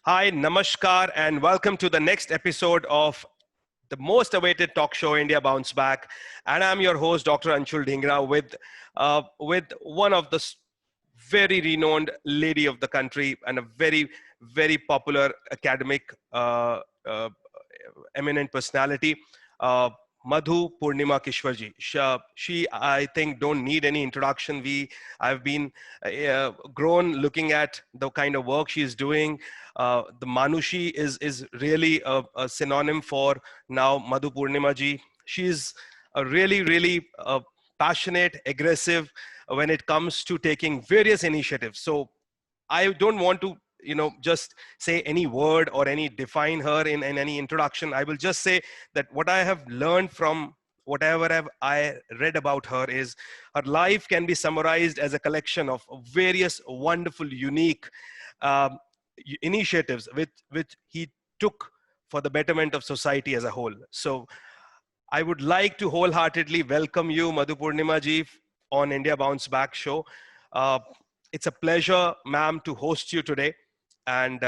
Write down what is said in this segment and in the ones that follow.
Hi, namaskar, and welcome to the next episode of the most awaited talk show, India Bounce Back. And I'm your host, Dr. Anshul Dhingra, with one of the very renowned lady of the country and a very popular academic, uh, eminent personality, uh, Madhu Purnima Kishwar Ji. She, I think, don't need any introduction. I've been grown looking at the kind of work she's doing. The Manushi is really a synonym for now Madhu Purnima Ji. She's a really passionate, aggressive when it comes to taking various initiatives. So I don't want to, just say any word or any define her in any introduction. I will just say that what I have learned from whatever I read about her is her life can be summarized as a collection of various wonderful, unique um, initiatives which he took for the betterment of society as a whole. So I would like to wholeheartedly welcome you, Madhu Purnima Ji, on India Bounce Back show. Uh, it's a pleasure, ma'am, to host you today. And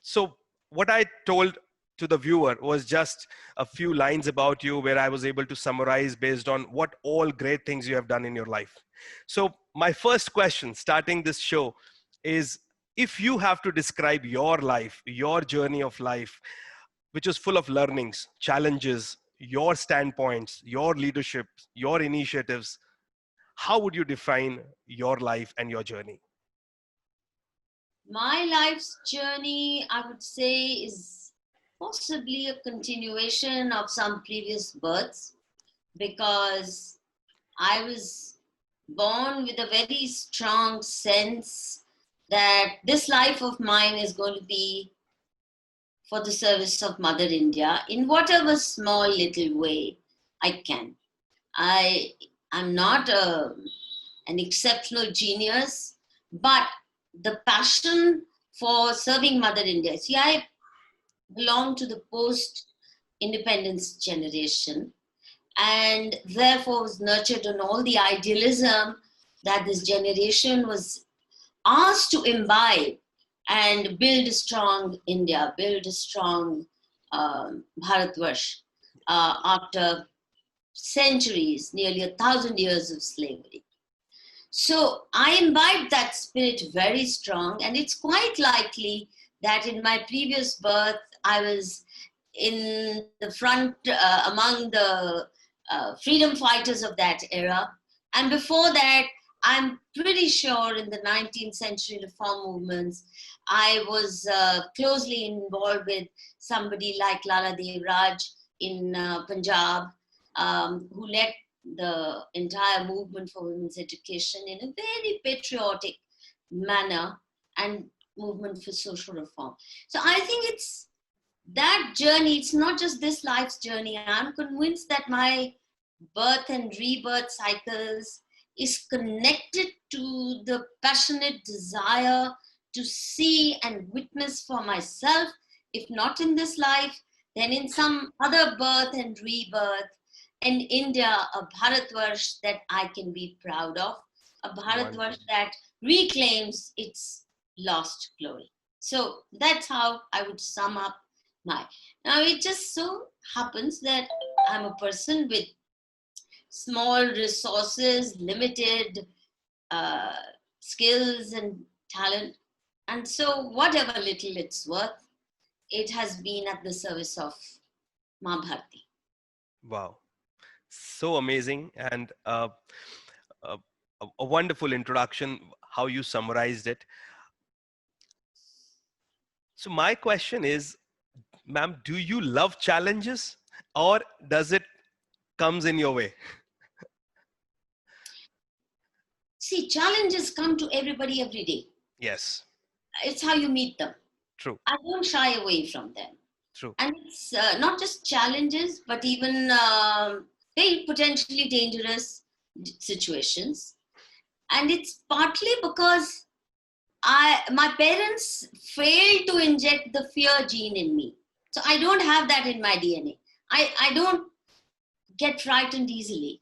so, what I told to the viewer was just a few lines about you, where I was able to summarize based on what all great things you have done in your life. So, my first question, starting this show, is if you have to describe your life, your journey of life, which is full of learnings, challenges, your standpoints, your leadership, your initiatives, how would you define your life and your journey? My life's journey, I would say, is possibly a continuation of some previous births, because I was born with a very strong sense that this life of mine is going to be for the service of Mother India in whatever small little way I can. I'm not an exceptional genius, but the passion for serving Mother India. See, I belong to the post-independence generation, and therefore was nurtured on all the idealism that this generation was asked to imbibe and build a strong India, build a strong Bharatvarsh after centuries, nearly 1,000 years of slavery. So I imbibed that spirit very strong, and it's quite likely that in my previous birth, I was in the front among the freedom fighters of that era. And before that, I'm pretty sure in the 19th century reform movements, I was closely involved with somebody like Lala Dev Raj in Punjab, who led the entire movement for women's education in a very patriotic manner, and movement for social reform. So I think it's that journey, it's not just this life's journey. I'm convinced that my birth and rebirth cycles is connected to the passionate desire to see and witness for myself, if not in this life, then in some other birth and rebirth, in India, a Bharatvarsh that I can be proud of, a Bharatvarsh that reclaims its lost glory. So that's how I would sum up my. Now, it just so happens that I'm a person with small resources, limited skills and talent. And so whatever little it's worth, it has been at the service of Ma Bharti. Wow. So amazing, and a, a wonderful introduction, how you summarized it. So my question is, ma'am, do you love challenges, or does it comes in your way? See, challenges come to everybody every day. Yes. It's how you meet them. True. I don't shy away from them. True. And it's not just challenges, but even very potentially dangerous situations. And it's partly because my parents failed to inject the fear gene in me. So I don't have that in my DNA. I don't get frightened easily.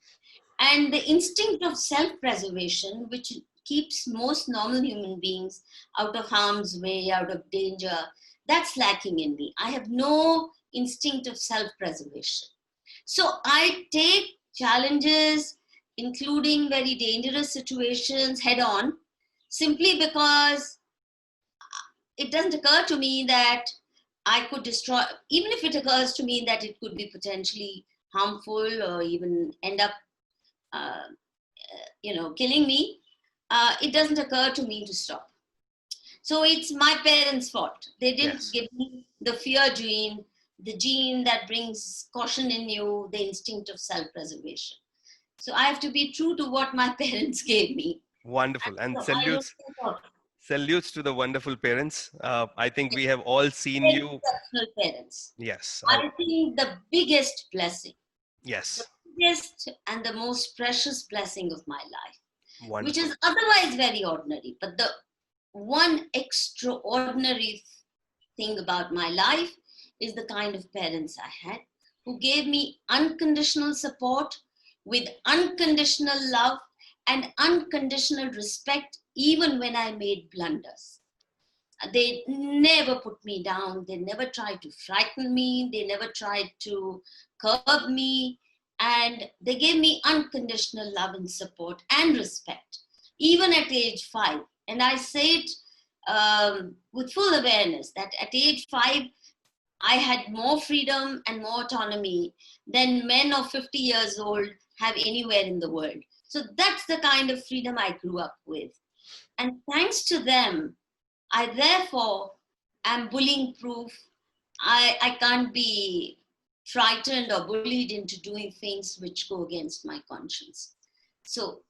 And the instinct of self-preservation, which keeps most normal human beings out of harm's way, out of danger, That's lacking in me. I have no instinct of self-preservation. So I take challenges, including very dangerous situations, head on, simply because it doesn't occur to me that I could destroy, even if it occurs to me that it could be potentially harmful or even end up, uh, killing me, it doesn't occur to me to stop. So it's my parents' fault. They didn't Yes. give me the fear gene, the gene that brings caution in you, the instinct of self-preservation. So I have to be true to what my parents gave me. Wonderful. And And so I don't salutes, support salutes to the wonderful parents. I think we have all seen you. exceptional parents. Yes. I think the biggest blessing, the Yes. biggest and the most precious blessing of my life, which Wonderful. is otherwise very ordinary, but the one extraordinary thing about my life is the kind of parents I had who gave me unconditional support with unconditional love and unconditional respect, even when I made blunders. They never put me down. They never tried to frighten me. They never tried to curb me. And they gave me unconditional love and support and respect, even at age 5. And I say it with full awareness that at age 5, I had more freedom and more autonomy than men of 50 years old have anywhere in the world. So that's the kind of freedom I grew up with. And thanks to them, I therefore am bullying proof. I can't be frightened or bullied into doing things which go against my conscience. So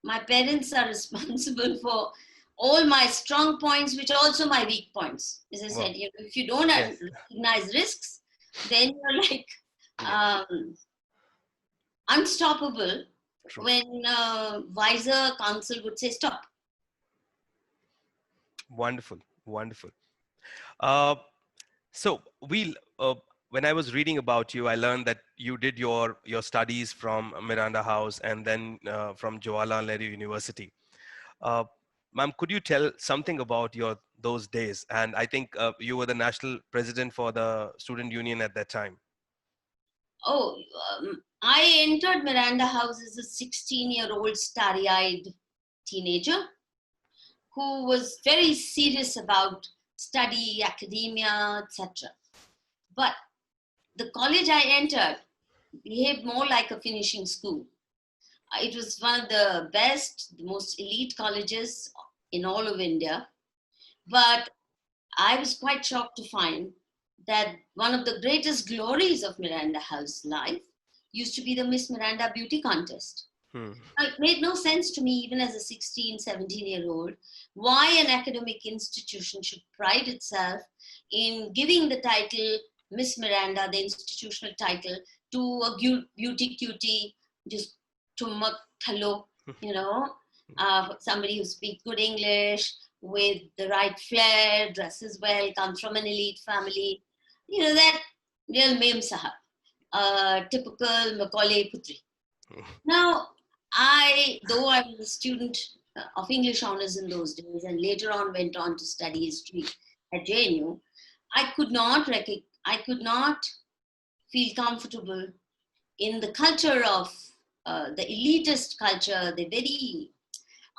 my parents are responsible for all my strong points, which are also my weak points. As I Well, said, if you don't yes. recognize risks, then you're like Yes. unstoppable True. when wiser counsel would say stop. Wonderful. Wonderful. Uh, so when I was reading about you, I learned that you did your studies from Miranda House and then from Jawaharlal Nehru University. Uh, Ma'am, could you tell something about your those days? And I think you were the national president for the student union at that time. Oh, I entered Miranda House as a 16-year-old starry-eyed teenager who was very serious about study, academia, etc. But the college I entered behaved more like a finishing school. It was one of the best, the most elite colleges in all of India. But I was quite shocked to find that one of the greatest glories of Miranda House life used to be the Miss Miranda Beauty Contest. Hmm. Now, it made no sense to me, even as a 16, 17-year-old, why an academic institution should pride itself in giving the title Miss Miranda, the institutional title, to a beauty cutie, just to hello, somebody who speaks good English, with the right flair, dresses well, comes from an elite family. That real Mem Sahab, typical Macaulay Putri. Now, though I was a student of English honors in those days and later on went on to study history at JNU, I could not feel comfortable in the culture of the elitist culture, the very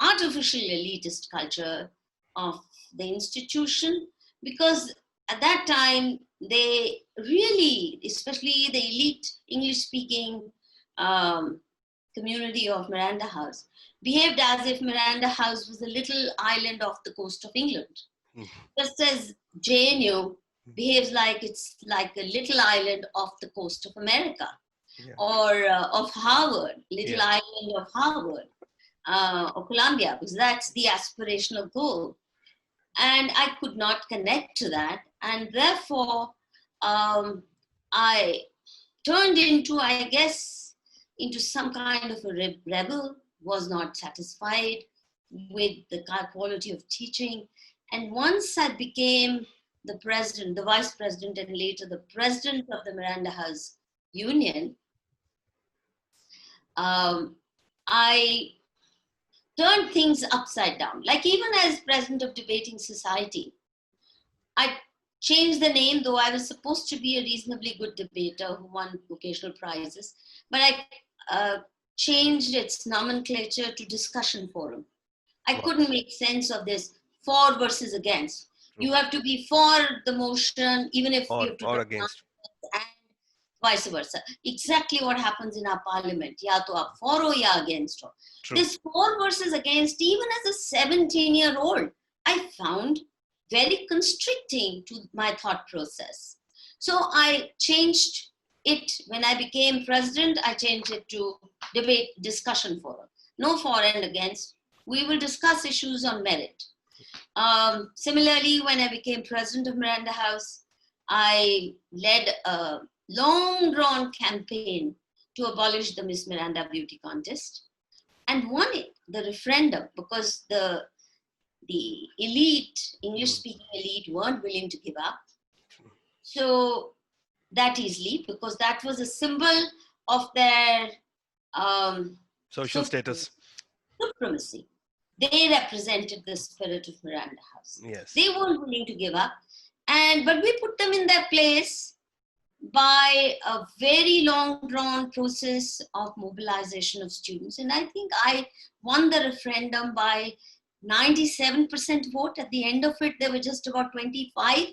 artificial elitist culture of the institution, because at that time they really, especially the elite English speaking community of Miranda House, behaved as if Miranda House was a little island off the coast of England. Just as JNU behaves like it's like a little island off the coast of America, Yeah. or of Harvard, little Yeah. island of Harvard, or Columbia, because that's the aspirational goal. And I could not connect to that. And therefore, I turned into, I guess, into some kind of a rebel, was not satisfied with the quality of teaching. And once I became the president, the vice president, and later the president of the Miranda House Union, I turned things upside down. Like even as president of Debating Society, I changed the name, though I was supposed to be a reasonably good debater who won occasional prizes. But I changed its nomenclature to discussion forum. I couldn't make sense of this for versus against. You have to be for the motion, even if you have to or against, and vice versa. Exactly what happens in our parliament. Ya to aap for ho ya against ho. This for versus against, even as a 17-year-old, I found very constricting to my thought process. So I changed it when I became president. I changed it to debate discussion forum. No for and against. We will discuss issues on merit. Similarly, when I became president of Miranda House, I led a long-drawn campaign to abolish the Miss Miranda beauty contest and won it, the referendum, because the elite, English-speaking elite, weren't willing to give up. So that easily, because that was a symbol of their social status, supremacy. They represented the spirit of Miranda House. Yes. They weren't willing to give up. But we put them in their place by a very long-drawn process of mobilization of students. And I think I won the referendum by 97% vote. At the end of it, there were just about 25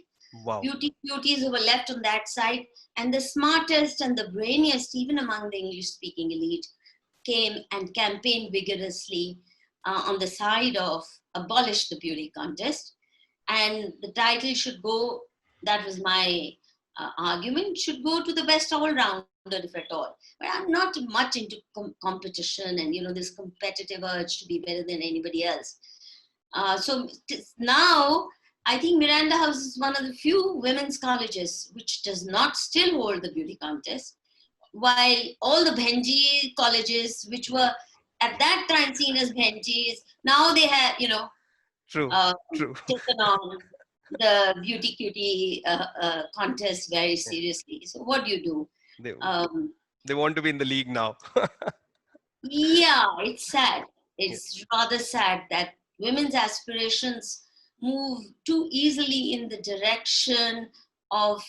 beauties who were left on that side. And the smartest and the brainiest, even among the English-speaking elite, came and campaigned vigorously on the side of abolish the beauty contest. And the title should go, that was my argument, should go to the best all-rounder, if at all. But I'm not much into competition and, this competitive urge to be better than anybody else. So now, I think Miranda House is one of the few women's colleges which does not still hold the beauty contest, while all the Bhenji colleges, which were at that time seen as Bhenjis, now they have, True. taken on the beauty cutie contest very seriously. So what do you do? They want to be in the league now. Yeah, it's sad. It's rather sad that women's aspirations move too easily in the direction of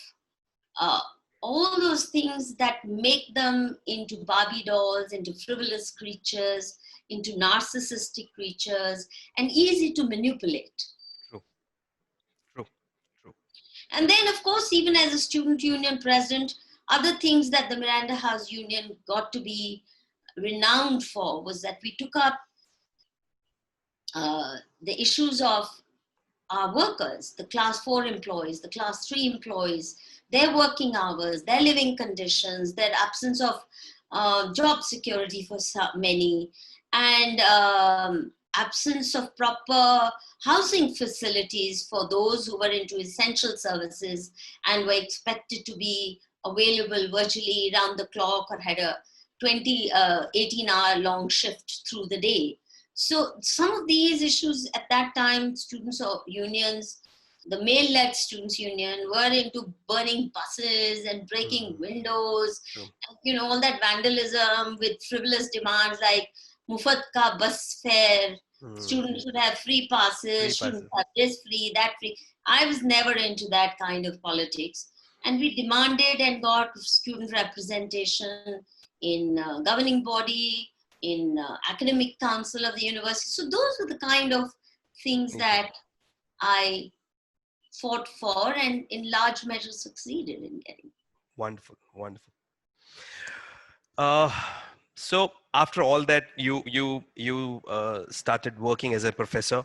all those things that make them into Barbie dolls, into frivolous creatures, into narcissistic creatures, and easy to manipulate. True. And then, of course, even as a student union president, other things that the Miranda House Union got to be renowned for was that we took up the issues of our workers, the class 4 employees, the class 3 employees, their working hours, their living conditions, their absence of job security for many, and absence of proper housing facilities for those who were into essential services and were expected to be available virtually round the clock or had a 18-hour long shift through the day. So some of these issues at that time, students or unions, the male-led students union were into burning buses and breaking windows, and, all that vandalism with frivolous demands like Mufat ka bus fare, students should have free passes, students have this free, that free. I was never into that kind of politics. And we demanded and got student representation in governing body, in academic council of the university. So those were the kind of things that I fought for and in large measure succeeded in getting. Wonderful. So after all that, you started working as a professor?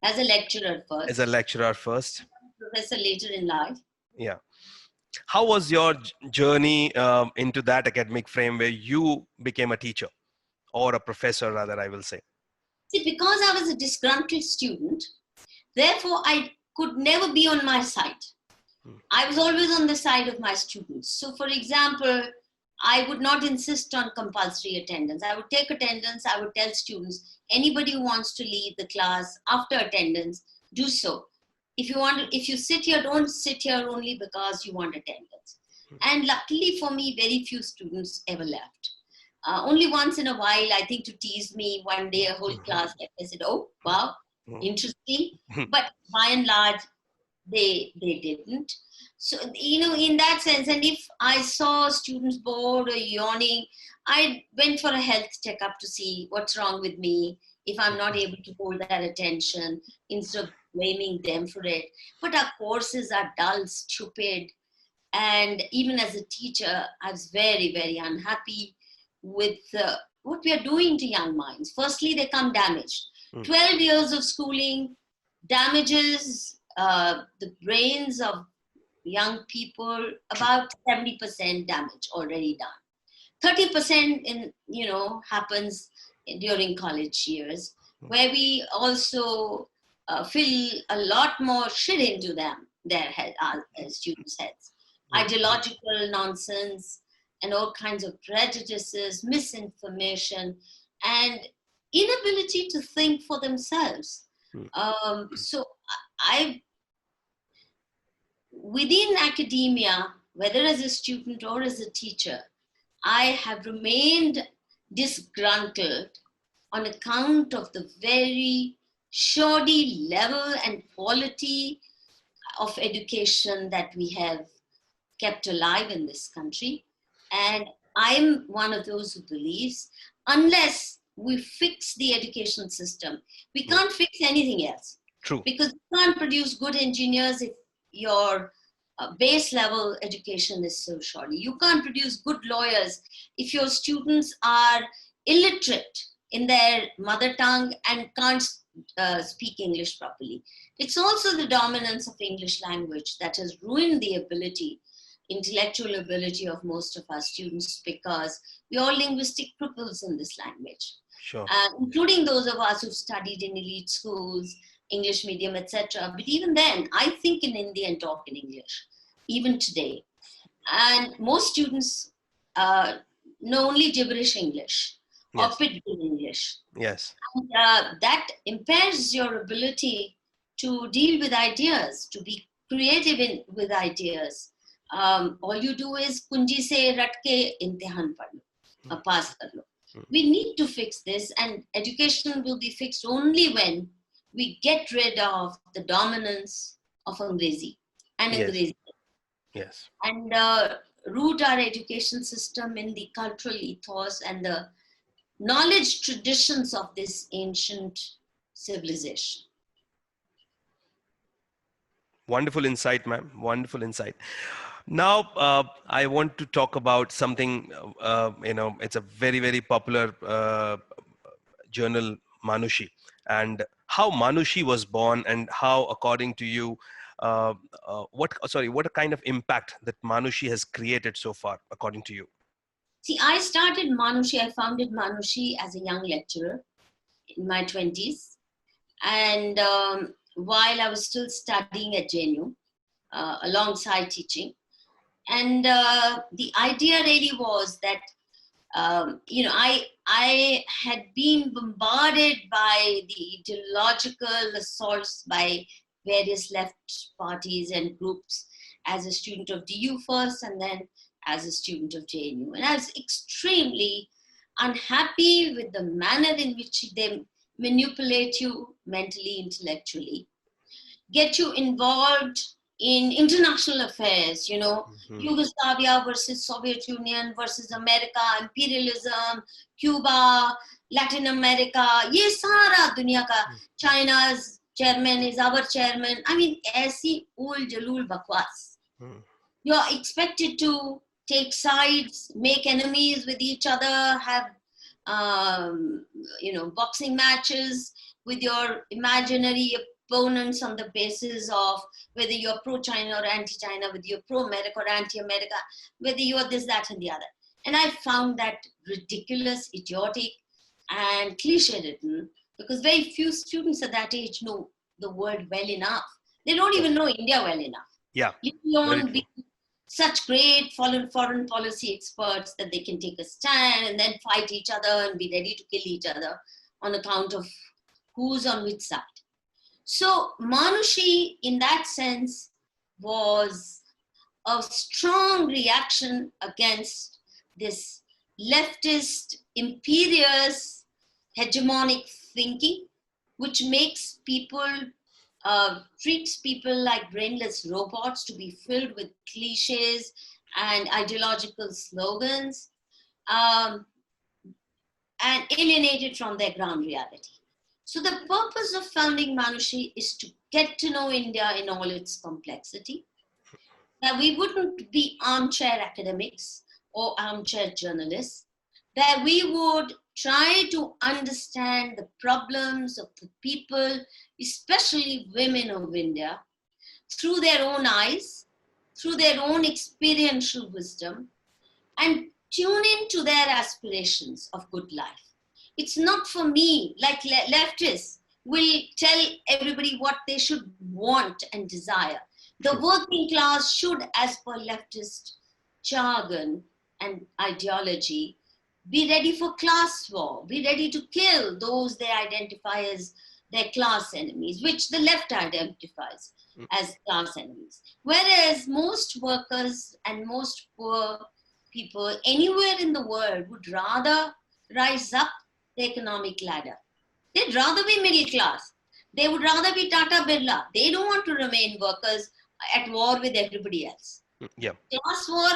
As a lecturer first. As a lecturer first. Professor later in life. Yeah. How was your journey into that academic frame where you became a teacher or a professor, rather, I will say? See, because I was a disgruntled student, therefore I could never be on my side. I was always on the side of my students. So, for example, I would not insist on compulsory attendance. I would take attendance. I would tell students, anybody who wants to leave the class after attendance, do so. If you sit here, don't sit here only because you want attendance. And luckily for me, very few students ever left. Only once in a while, I think to tease me, one day a whole class left. I said, oh, wow, interesting. But by and large, they didn't. So, in that sense, and if I saw students bored or yawning, I went for a health checkup to see what's wrong with me, if I'm not able to hold that attention, instead of blaming them for it. But our courses are dull, stupid. And even as a teacher, I was very, very unhappy with what we are doing to young minds. Firstly, they come damaged. 12 years of schooling damages the brains of young people, about 70% damage already done. 30% happens during college years, where we also fill a lot more shit into their head, students' heads. Ideological nonsense and all kinds of prejudices, misinformation, and inability to think for themselves. So I within academia, whether as a student or as a teacher, I have remained disgruntled on account of the very shoddy level and quality of education that we have kept alive in this country. And I'm one of those who believes unless we fix the education system, we can't fix anything else. True. Because you can't produce good engineers if your base level education is so shoddy. You can't produce good lawyers if your students are illiterate in their mother tongue and can't speak English properly. It's also the dominance of English language that has ruined the intellectual ability of most of our students, because we're all linguistic cripples in this language. Sure. Including those of us who've studied in elite schools, English medium, etc. But even then, I think in India and talk in English, even today. And most students know only gibberish English or pidgin English. Yes. And, that impairs your ability to deal with ideas, to be creative with ideas. All you do is kunji se ratke imtihan pad lo, pass kar lo. We need to fix this, and education will be fixed only when we get rid of the dominance of Angrezi and Angrezi. Yes. And root our education system in the cultural ethos and the knowledge traditions of this ancient civilization. Wonderful insight, ma'am. Wonderful insight. Now, I want to talk about something, it's a very, very popular journal, Manushi, and how Manushi was born, and how, according to you, what kind of impact that Manushi has created so far, according to you? See, I founded Manushi as a young lecturer in my 20s. And while I was still studying at JNU, alongside teaching. And the idea really was that, I had been bombarded by the ideological assaults by various left parties and groups as a student of DU first, and then as a student of JNU. And I was extremely unhappy with the manner in which they manipulate you mentally, intellectually, get you involved in international affairs, Yugoslavia versus Soviet Union versus America, imperialism, Cuba, Latin America, ye sara dunya ka, China's chairman is our chairman. I mean, aisi ul jalul bakwas. You're expected to take sides, make enemies with each other, have boxing matches with your imaginary opponents on the basis of whether you're pro-China or anti-China, whether you're pro-America or anti-America, whether you're this, that, and the other. And I found that ridiculous, idiotic, and cliche-ridden, because very few students at that age know the world well enough. They don't even know India well enough. Yeah. Let alone be such great foreign policy experts that they can take a stand and then fight each other and be ready to kill each other on account of who's on which side. So Manushi, in that sense, was a strong reaction against this leftist, imperious, hegemonic thinking, which makes people treats people like brainless robots to be filled with cliches and ideological slogans, um, and alienated from their ground reality. So the purpose of founding Manushi is to get to know India in all its complexity, that we wouldn't be armchair academics or armchair journalists, that we would try to understand the problems of the people, especially women of India, through their own eyes, through their own experiential wisdom, and tune into their aspirations of good life. It's not for me, like leftists will tell everybody what they should want and desire. The working class should, as per leftist jargon and ideology, be ready for class war, be ready to kill those they identify as their class enemies, which the left identifies as class enemies. Whereas most workers and most poor people anywhere in the world would rather rise up the economic ladder. They'd rather be middle class. They would rather be Tata Birla. They don't want to remain workers at war with everybody else. Yeah. Class war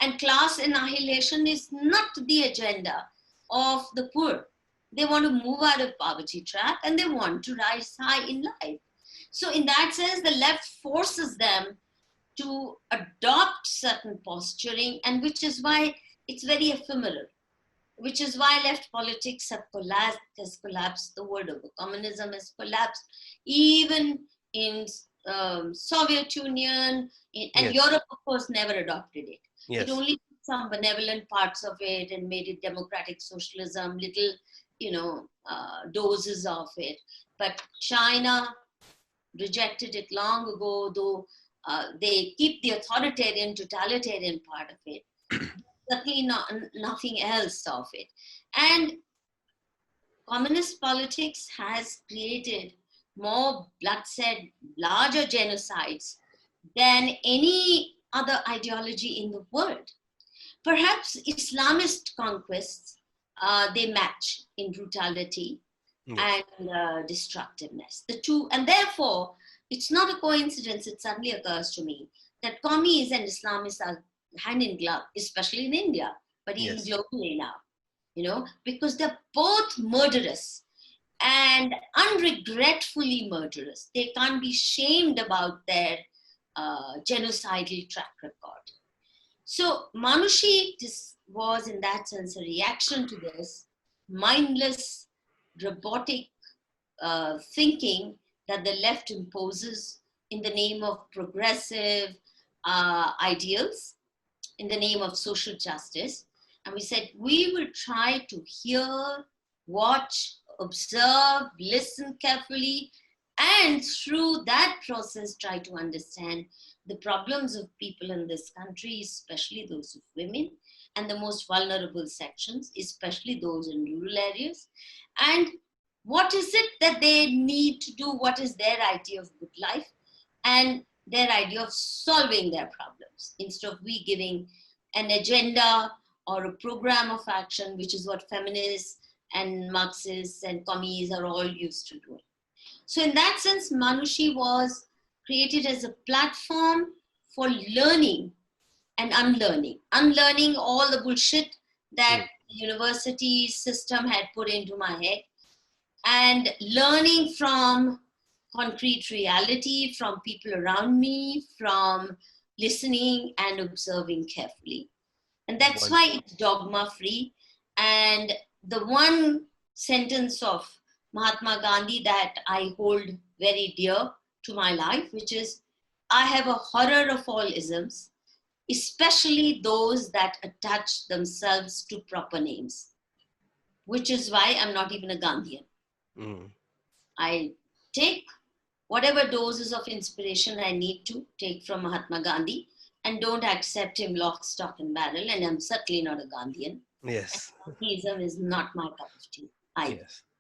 and class annihilation is not the agenda of the poor. They want to move out of poverty trap and they want to rise high in life. So in that sense, the left forces them to adopt certain posturing, and which is why it's very ephemeral, which is why left politics has collapsed. The world over communism has collapsed, even in Soviet Union, and Europe, of course, never adopted it. It only took some benevolent parts of it and made it democratic socialism, little, doses of it. But China rejected it long ago, though they keep the authoritarian, totalitarian part of it. Certainly nothing else of it. And communist politics has created more bloodshed, larger genocides than any other ideology in the world. Perhaps Islamist conquests, they match in brutality and destructiveness. The two, and therefore, it's not a coincidence, it suddenly occurs to me, that commies and Islamists are hand in glove, especially in India, but even globally now, because they're both murderous and unregretfully murderous. They can't be shamed about their genocidal track record. So Manushi was in that sense a reaction to this mindless, robotic thinking that the left imposes in the name of progressive ideals, in the name of social justice. And we said, we will try to hear, watch, observe, listen carefully, and through that process, try to understand the problems of people in this country, especially those of women, and the most vulnerable sections, especially those in rural areas. And what is it that they need to do? What is their idea of good life and their idea of solving their problems, instead of we giving an agenda or a program of action, which is what feminists and Marxists and commies are all used to doing. So in that sense, Manushi was created as a platform for learning and unlearning. Unlearning all the bullshit that the university system had put into my head, and learning from concrete reality, from people around me, from listening and observing carefully. And that's why it's dogma free. And the one sentence of Mahatma Gandhi that I hold very dear to my life, which is, I have a horror of all isms, especially those that attach themselves to proper names, which is why I'm not even a Gandhian. I take whatever doses of inspiration I need to take from Mahatma Gandhi and don't accept him lock, stock and barrel. And I'm certainly not a Gandhian. Yes. Gandhiism is not my cup of tea.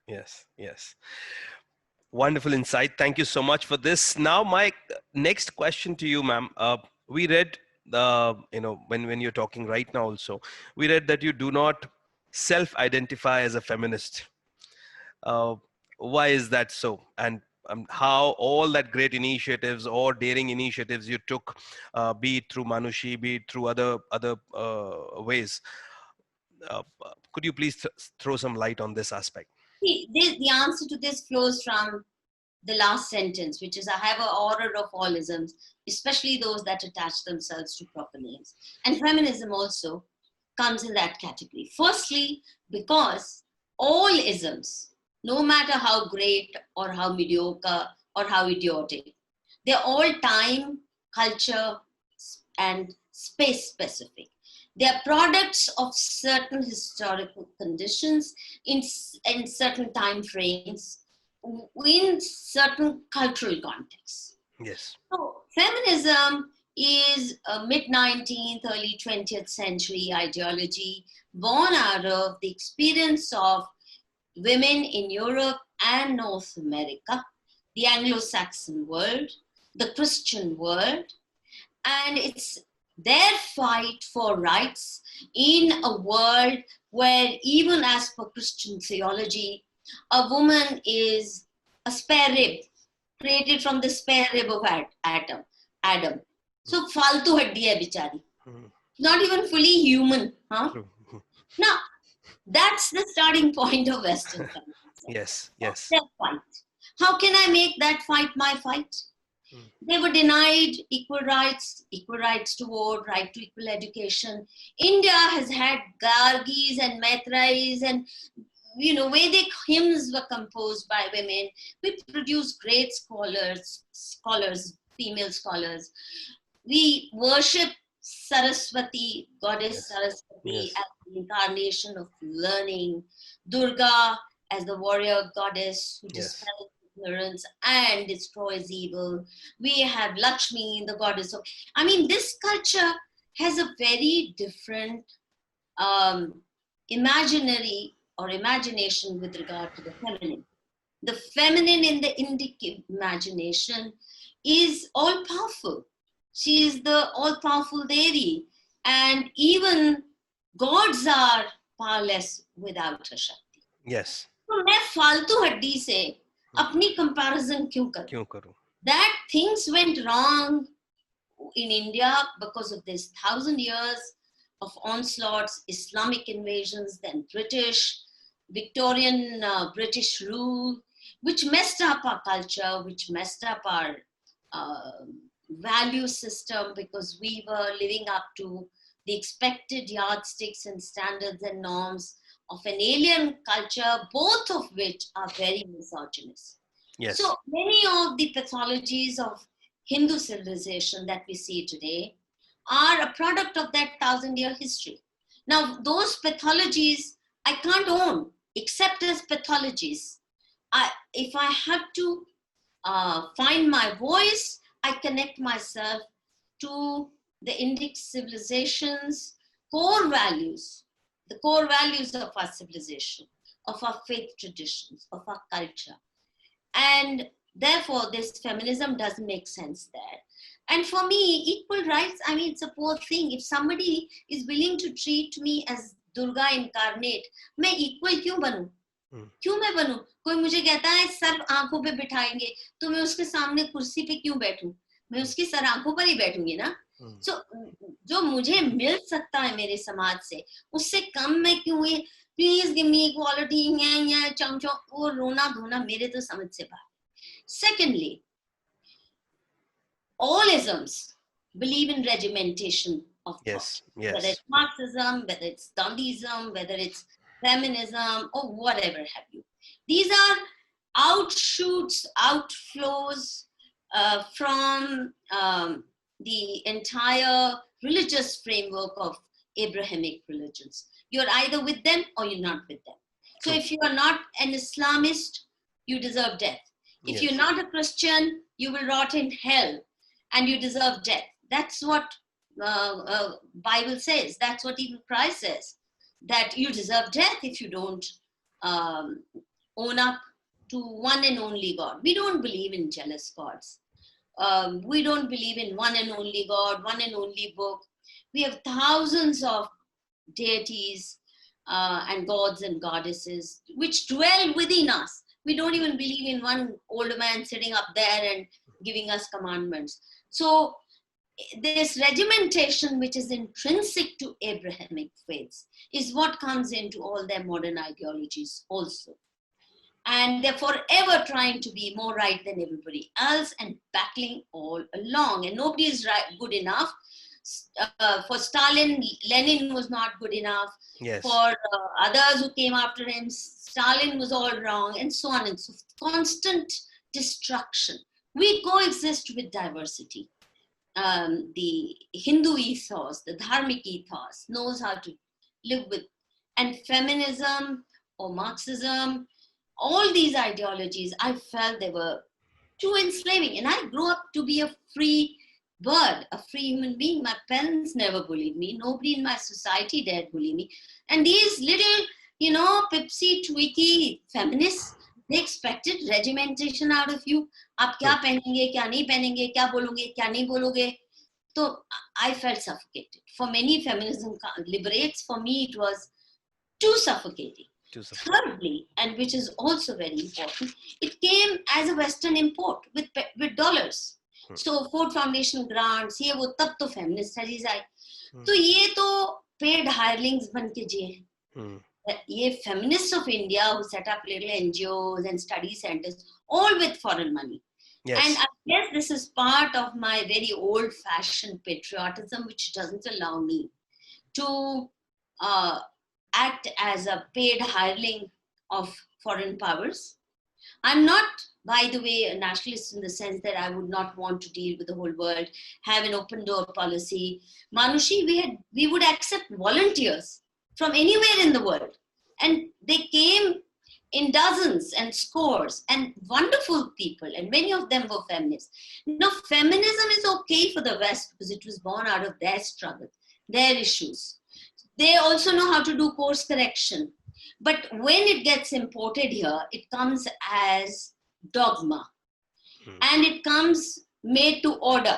Yes. Wonderful insight. Thank you so much for this. Now, my next question to you, ma'am. We read, when you're talking right now also, we read that you do not self-identify as a feminist. Why is that so? And how all that great initiatives or daring initiatives you took, be it through Manushi, be it through other ways. Could you please throw some light on this aspect? See, the answer to this flows from the last sentence, which is, I have an order of all isms, especially those that attach themselves to proper names. And feminism also comes in that category. Firstly, because all isms, no matter how great or how mediocre or how idiotic, they're all time, culture, and space specific. They are products of certain historical conditions in certain time frames, in certain cultural contexts. Yes. So feminism is a mid-19th, early 20th century ideology born out of the experience of women in Europe and North America, the Anglo-Saxon world, the Christian world, and it's their fight for rights in a world where, even as per Christian theology, a woman is a spare rib, created from the spare rib of Adam. So, faltu haddi hai bichari. Not even fully human. Huh? Now, that's the starting point of Western feminism. Yes, That's yes. their fight. How can I make that fight my fight? They were denied equal rights to vote, right to equal education. India has had Gargis and Maitrais and Vedic hymns were composed by women. We produce great scholars, female scholars. We worship Saraswati, goddess Saraswati, as the incarnation of learning. Durga as the warrior goddess who dispels ignorance and destroys evil. We have Lakshmi, the goddess of... this culture has a very different imaginary or imagination with regard to the feminine. The feminine in the Indic imagination is all-powerful. She is the all-powerful deity. And even gods are powerless without her Shakti. Yes. तो मैं फालतू हड्डी से अपनी comparison क्यों करूं? That things went wrong in India because of this 1,000 years of onslaughts, Islamic invasions, then Victorian British rule, which messed up our culture, which messed up our value system, because we were living up to the expected yardsticks and standards and norms of an alien culture, both of which are very misogynist. Yes. So many of the pathologies of Hindu civilization that we see today are a product of that 1,000-year history. Now, those pathologies I can't own, except as pathologies. If I have to find my voice, I connect myself to the Indic civilization's core values, the core values of our civilization, of our faith traditions, of our culture. And therefore, this feminism doesn't make sense there. And for me, equal rights, it's a poor thing. If somebody is willing to treat me as Durga incarnate, मैं equal क्यों बनूं? क्यों मैं बनूं? कोई मुझे कहता है sir आंखों पे बिठाएंगे, तो मैं उसके सामने कुर्सी पे क्यों बैठूं? मैं उसकी सर आंखों पर ही बैठूंगी ना. So, जो मुझे मिल सकता है मेरे समाज से, उससे कम मैं क्यों ये please give me equality, वो रोना धोना मेरे तो समझ से बाहर. Secondly, all isms believe in regimentation of thought. Whether it's Marxism, whether it's Gandhism, whether it's feminism, or whatever have you. These are outshoots, outflows from the entire religious framework of Abrahamic religions. You're either with them or you're not with them. So if you are not an Islamist, you deserve death. If you're not a Christian, you will rot in hell and you deserve death. That's what Bible says. That's what even Christ says, that you deserve death if you don't own up to one and only God. We don't believe in jealous gods. We don't believe in one and only God, one and only book. We have thousands of deities and gods and goddesses which dwell within us. We don't even believe in one old man sitting up there and giving us commandments. So this regimentation, which is intrinsic to Abrahamic faiths, is what comes into all their modern ideologies also. And they're forever trying to be more right than everybody else and battling all along. And nobody is good enough. For Stalin, Lenin was not good enough. Yes. For others who came after him, Stalin was all wrong, and so on and so forth. Constant destruction. We coexist with diversity. The Hindu ethos, the Dharmic ethos knows how to live with. And feminism or Marxism, all these ideologies, I felt they were too enslaving. And I grew up to be a free bird, a free human being. My parents never bullied me. Nobody in my society dared bully me. And these little, pipsy, tweaky feminists, they expected regimentation out of you. आप क्या पहनेंगे, क्या नहीं पहनेंगे, क्या बोलोगे, क्या नहीं बोलोगे. So I felt suffocated. For many, feminism liberates. For me, it was too suffocating. Thirdly, and which is also very important, it came as a Western import with dollars. So Ford Foundation grants, ये वो तब तो feminist studies आई. तो ये तो paid hirelings बन के जिए. ये feminists of India who set up little NGOs and study centers, all with foreign money. Yes. And I guess this is part of my very old-fashioned patriotism, which doesn't allow me to act as a paid hireling of foreign powers. I'm not, by the way, a nationalist in the sense that I would not want to deal with the whole world, have an open door policy. Manushi, we would accept volunteers from anywhere in the world. And they came in dozens and scores, and wonderful people, and many of them were feminists. Now, feminism is okay for the West because it was born out of their struggle, their issues. They also know how to do course correction. But when it gets imported here, it comes as dogma. And it comes made to order.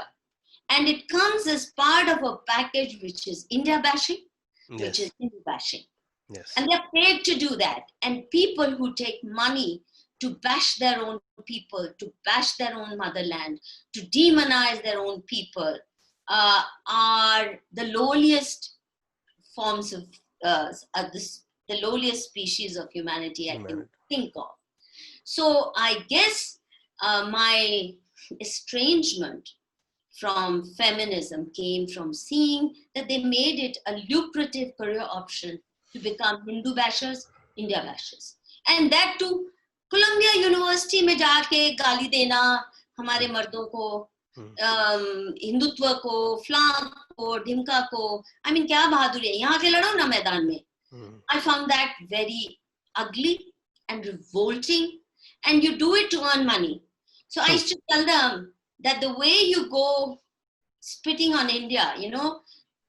And it comes as part of a package which is India bashing, which is Hindu bashing. Yes. And they're paid to do that. And people who take money to bash their own people, to bash their own motherland, to demonize their own people, are the lowliest forms of the lowliest species of humanity I can think of. So I guess my estrangement from feminism came from seeing that they made it a lucrative career option to become Hindu bashers, India bashers. And that too, Columbia University में जाके गाली देना हमारे मर्दों को, हिंदुत्व को, फ्लांग को, ढिमका को. I mean, क्या बहादुरी है, यहाँ के लड़ो ना मैदान में. I found that very ugly and revolting, and you do it to earn money. So I used to tell them that the way you go spitting on India,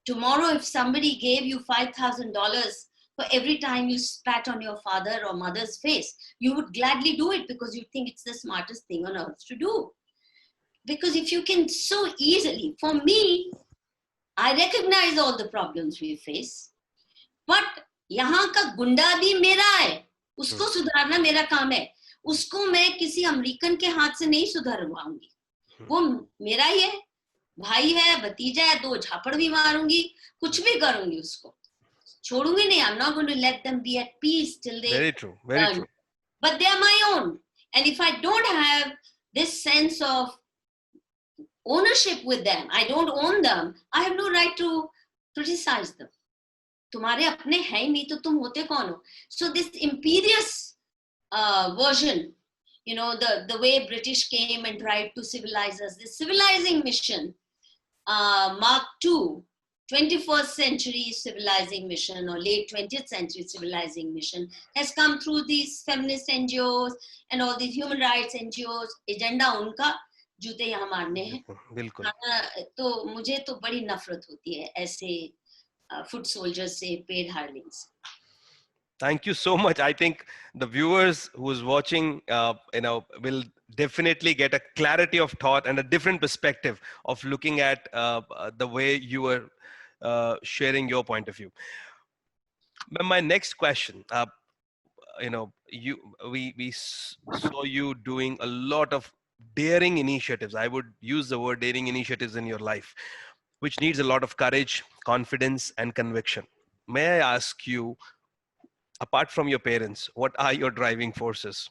tomorrow if somebody gave you $5,000 for every time you spat on your father or mother's face, you would gladly do it because you think it's the smartest thing on earth to do. Because if you can so easily, for me, I recognize all the problems we face, but यहाँ का गुंडा भी मेरा है, उसको सुधारना मेरा काम है. उसको मैं किसी अमेरिकन के हाथ से नहीं सुधारवाऊंगी. वो मेरा ही है, भाई है, भतीजा है, 2 झापड़ भी मारूंगी, कुछ भी करूंगी उसको. छोड़ूंगी नहीं. I'm not going to let them be at peace till they... Very true, very true. But they are my own. And if I don't have this sense of ownership with them, I don't own them, I have no right to criticize them. तुम्हारे अपने हैं ही नहीं तो तुम होते कौन हो? So this imperious version, the way British came and tried to civilize us, the civilizing mission, Mark II, 21st century civilizing mission or late 20th century civilizing mission has come through these feminist NGOs and all these human rights NGOs. Agenda उनका, जूते यहाँ मारने हैं. बिल्कुल. तो मुझे तो बड़ी नफरत होती है ऐसे foot soldiers say paid hirelings. Thank you so much. I think the viewers who's watching, will definitely get a clarity of thought and a different perspective of looking at the way you were sharing your point of view. But my next question, you saw you doing a lot of daring initiatives. I would use the word daring initiatives in your life, which needs a lot of courage, confidence, and conviction. May I ask you, apart from your parents, what are your driving forces?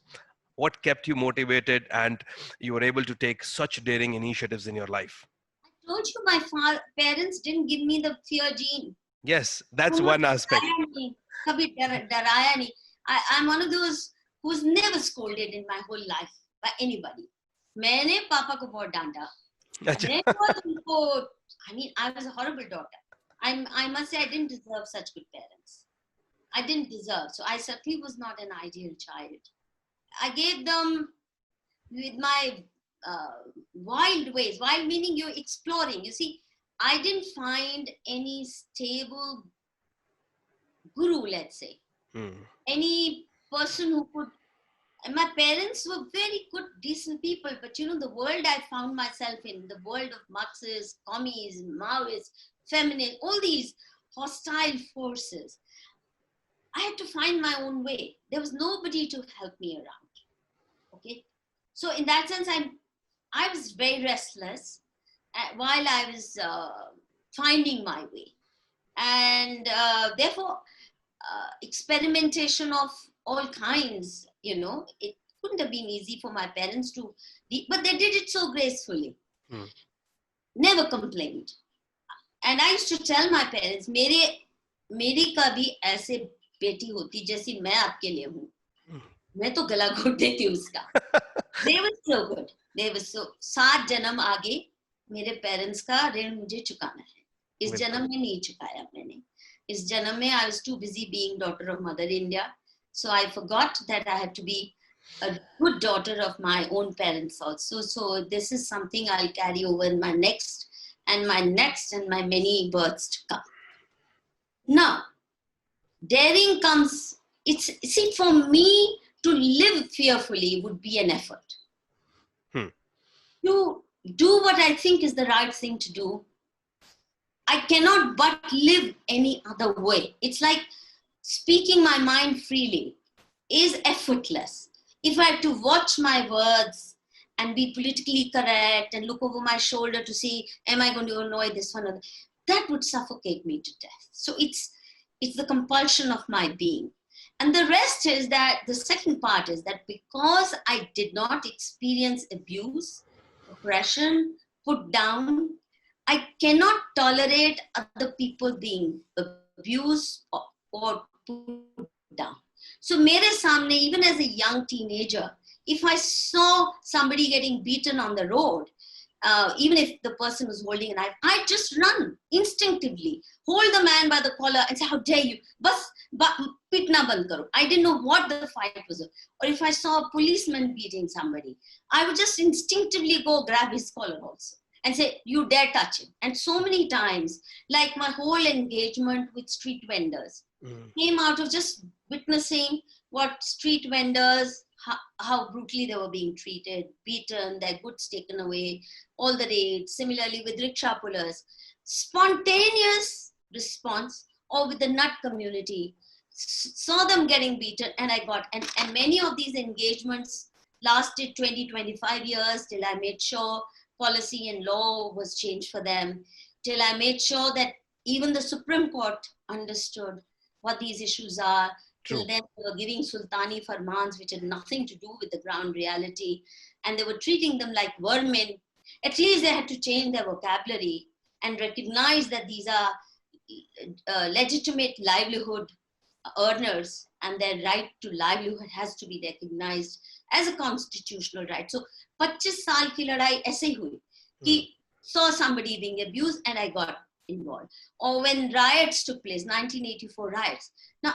What kept you motivated and you were able to take such daring initiatives in your life? I told you my parents didn't give me the fear gene. Yes, that's उन्होंने one aspect. डराया नहीं, कभी डराया नहीं. I'm one of those who's never scolded in my whole life by anybody. मैंने पापा को बहुत डांटा. मैं बहुत उनको, I mean, I was a horrible daughter. I must say I didn't deserve such good parents. I didn't deserve. So I certainly was not an ideal child. I gave them with my wild ways. Wild meaning you're exploring. You see, I didn't find any stable guru, let's say. Any person who could. And my parents were very good, decent people, but you know, the world I found myself in, the world of Marxists, commies, Maoists, feminists, all these hostile forces, I had to find my own way. There was nobody to help me around. Okay, so in that sense, I was very restless while I was finding my way, and therefore experimentation of all kinds. You know, it couldn't have been easy for my parents to, but they did it so gracefully. Never complained. And I used to tell my parents, मेरी का भी ऐसे बेटी होती जैसी मैं आपके लिए हूँ, मैं तो गला घोट देती उसका. They were so good. They were so. 7 जन्म आगे मेरे parents का ऋण मुझे चुकाना है. इस जन्म में नहीं चुकाया मैंने. इस जन्म में I was too busy being daughter of Mother India, so I forgot that I had to be a good daughter of my own parents also. So this is something I'll carry over in my next and my many births to come. Now, daring comes. See, for me to live fearfully would be an effort. To do what I think is the right thing to do, I cannot but live any other way. It's like speaking my mind freely is effortless. If I had to watch my words and be politically correct and look over my shoulder to see, am I going to annoy this one or that, that would suffocate me to death. So it's the compulsion of my being. And the rest is that the second part is that because I did not experience abuse, oppression, put down, I cannot tolerate other people being abused or put down. So mere samne, even as a young teenager, if I saw somebody getting beaten on the road, even if the person was holding a knife, I'd just run instinctively, hold the man by the collar and say, how dare you? Bas pitna band karo. I didn't know what the fight was. Or if I saw a policeman beating somebody, I would just instinctively go grab his collar also and say, you dare touch him. And so many times, like my whole engagement with street vendors came out of just witnessing what street vendors, how brutally they were being treated, beaten, their goods taken away, all the raids. Similarly with rickshaw pullers, spontaneous response, or with the nut community, saw them getting beaten, and I got, and many of these engagements lasted 20, 25 years till I made sure policy and law was changed for them, till I made sure that even the Supreme Court understood what these issues are. Till then, they were giving Sultani Farmans, which had nothing to do with the ground reality, and they were treating them like vermin. At least they had to change their vocabulary and recognize that these are legitimate livelihood earners, and their right to livelihood has to be recognized as a constitutional right. So, 25 saal ki ladai aise hi hui ki saw somebody being abused and I got involved. Or when riots took place, 1984 riots. Now,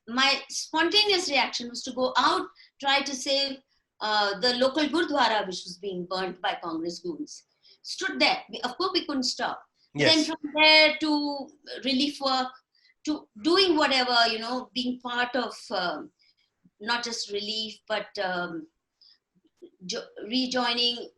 my spontaneous reaction was to go out, try to save the local Gurdwara, which was being burnt by Congress goons. Stood there. Of course, we couldn't stop. Yes. Then from there to relief work, to doing whatever, being part of not just relief, but rejoining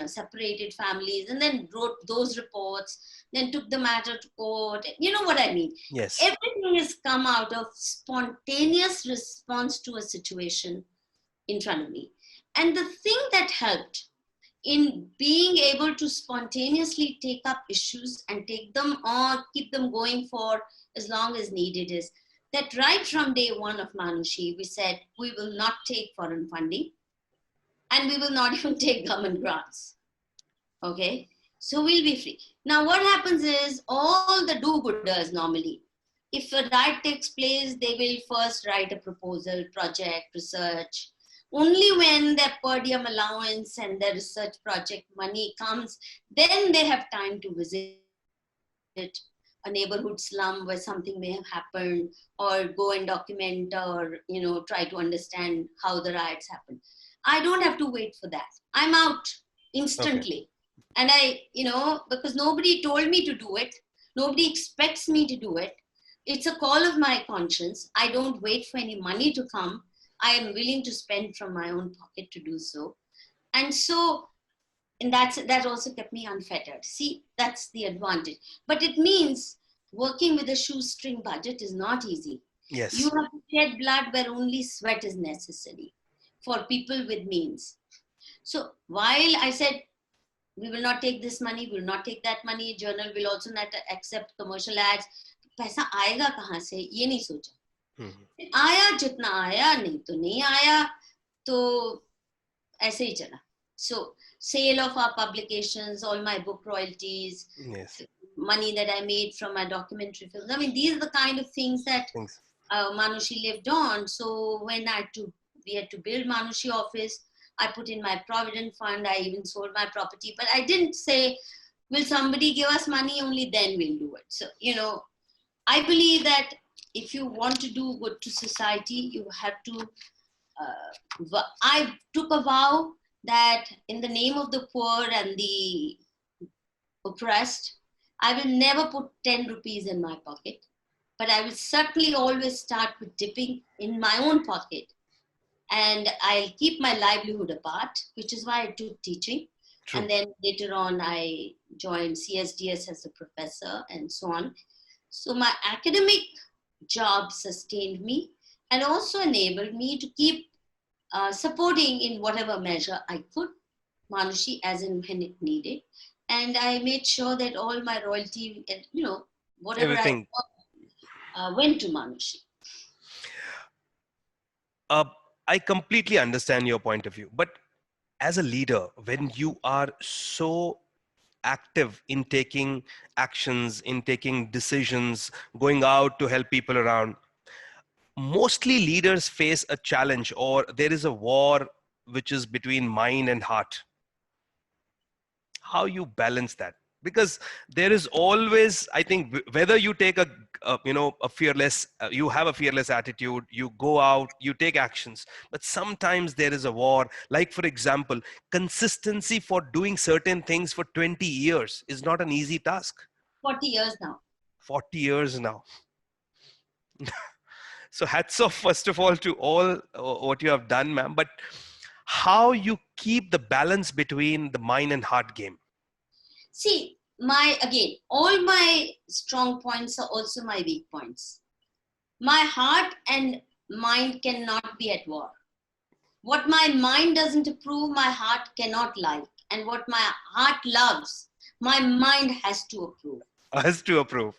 separated families, and then wrote those reports, then took the matter to court. You know what I mean? Yes. Everything has come out of spontaneous response to a situation in front of me. And the thing that helped in being able to spontaneously take up issues and take them or keep them going for as long as needed is that right from day one of Manushi, we said we will not take foreign funding and we will not even take government grants. Okay? So we'll be free. Now, what happens is all the do-gooders normally, if a riot takes place, they will first write a proposal, project, research. Only when their per diem allowance and their research project money comes, then they have time to visit a neighborhood slum where something may have happened, or go and document, or try to understand how the riots happened. I don't have to wait for that. I'm out instantly. Okay. And because nobody told me to do it, nobody expects me to do it. It's a call of my conscience. I don't wait for any money to come. I am willing to spend from my own pocket to do so. And that also kept me unfettered. See, that's the advantage. But it means working with a shoestring budget is not easy. Yes. You have to shed blood where only sweat is necessary for people with means. So while I said, we will not take this money, we will not take that money, journal will also not accept commercial ads, पैसा आएगा कहाँ से ये नहीं सोचा. आया जितना आया, नहीं आया तो ऐसे ही चला. So sale of our publications, all my book royalties, yes, money that I made from my documentary films. I mean, these are the kind of things that Manushi lived on. So when we had to build Manushi office, I put in my provident fund. I even sold my property, but I didn't say, will somebody give us money? Only then we'll do it. So, I believe that if you want to do good to society, you have to, I took a vow that in the name of the poor and the oppressed, I will never put 10 rupees in my pocket, but I will certainly always start with dipping in my own pocket. And I'll keep my livelihood apart, which is why I took teaching. True. And then later on, I joined CSDS as a professor and so on. So my academic job sustained me and also enabled me to keep supporting in whatever measure I could, Manushi as and when it needed. And I made sure that all my royalty, whatever everything I went to Manushi. I completely understand your point of view, but as a leader, when you are so active in taking actions, in taking decisions, going out to help people around, mostly leaders face a challenge, or there is a war which is between mind and heart. How you balance that? Because there is always, I think, whether you take a fearless, you have a fearless attitude, you go out, you take actions, but sometimes there is a war. Like, for example, consistency for doing certain things for 20 years is not an easy task. 40 years now. 40 years now. So hats off, first of all, to all what you have done, ma'am. But how you keep the balance between the mind and heart game? See, all my strong points are also my weak points. My heart and mind cannot be at war. What my mind doesn't approve, my heart cannot like. And what my heart loves, my mind has to approve. Has to approve.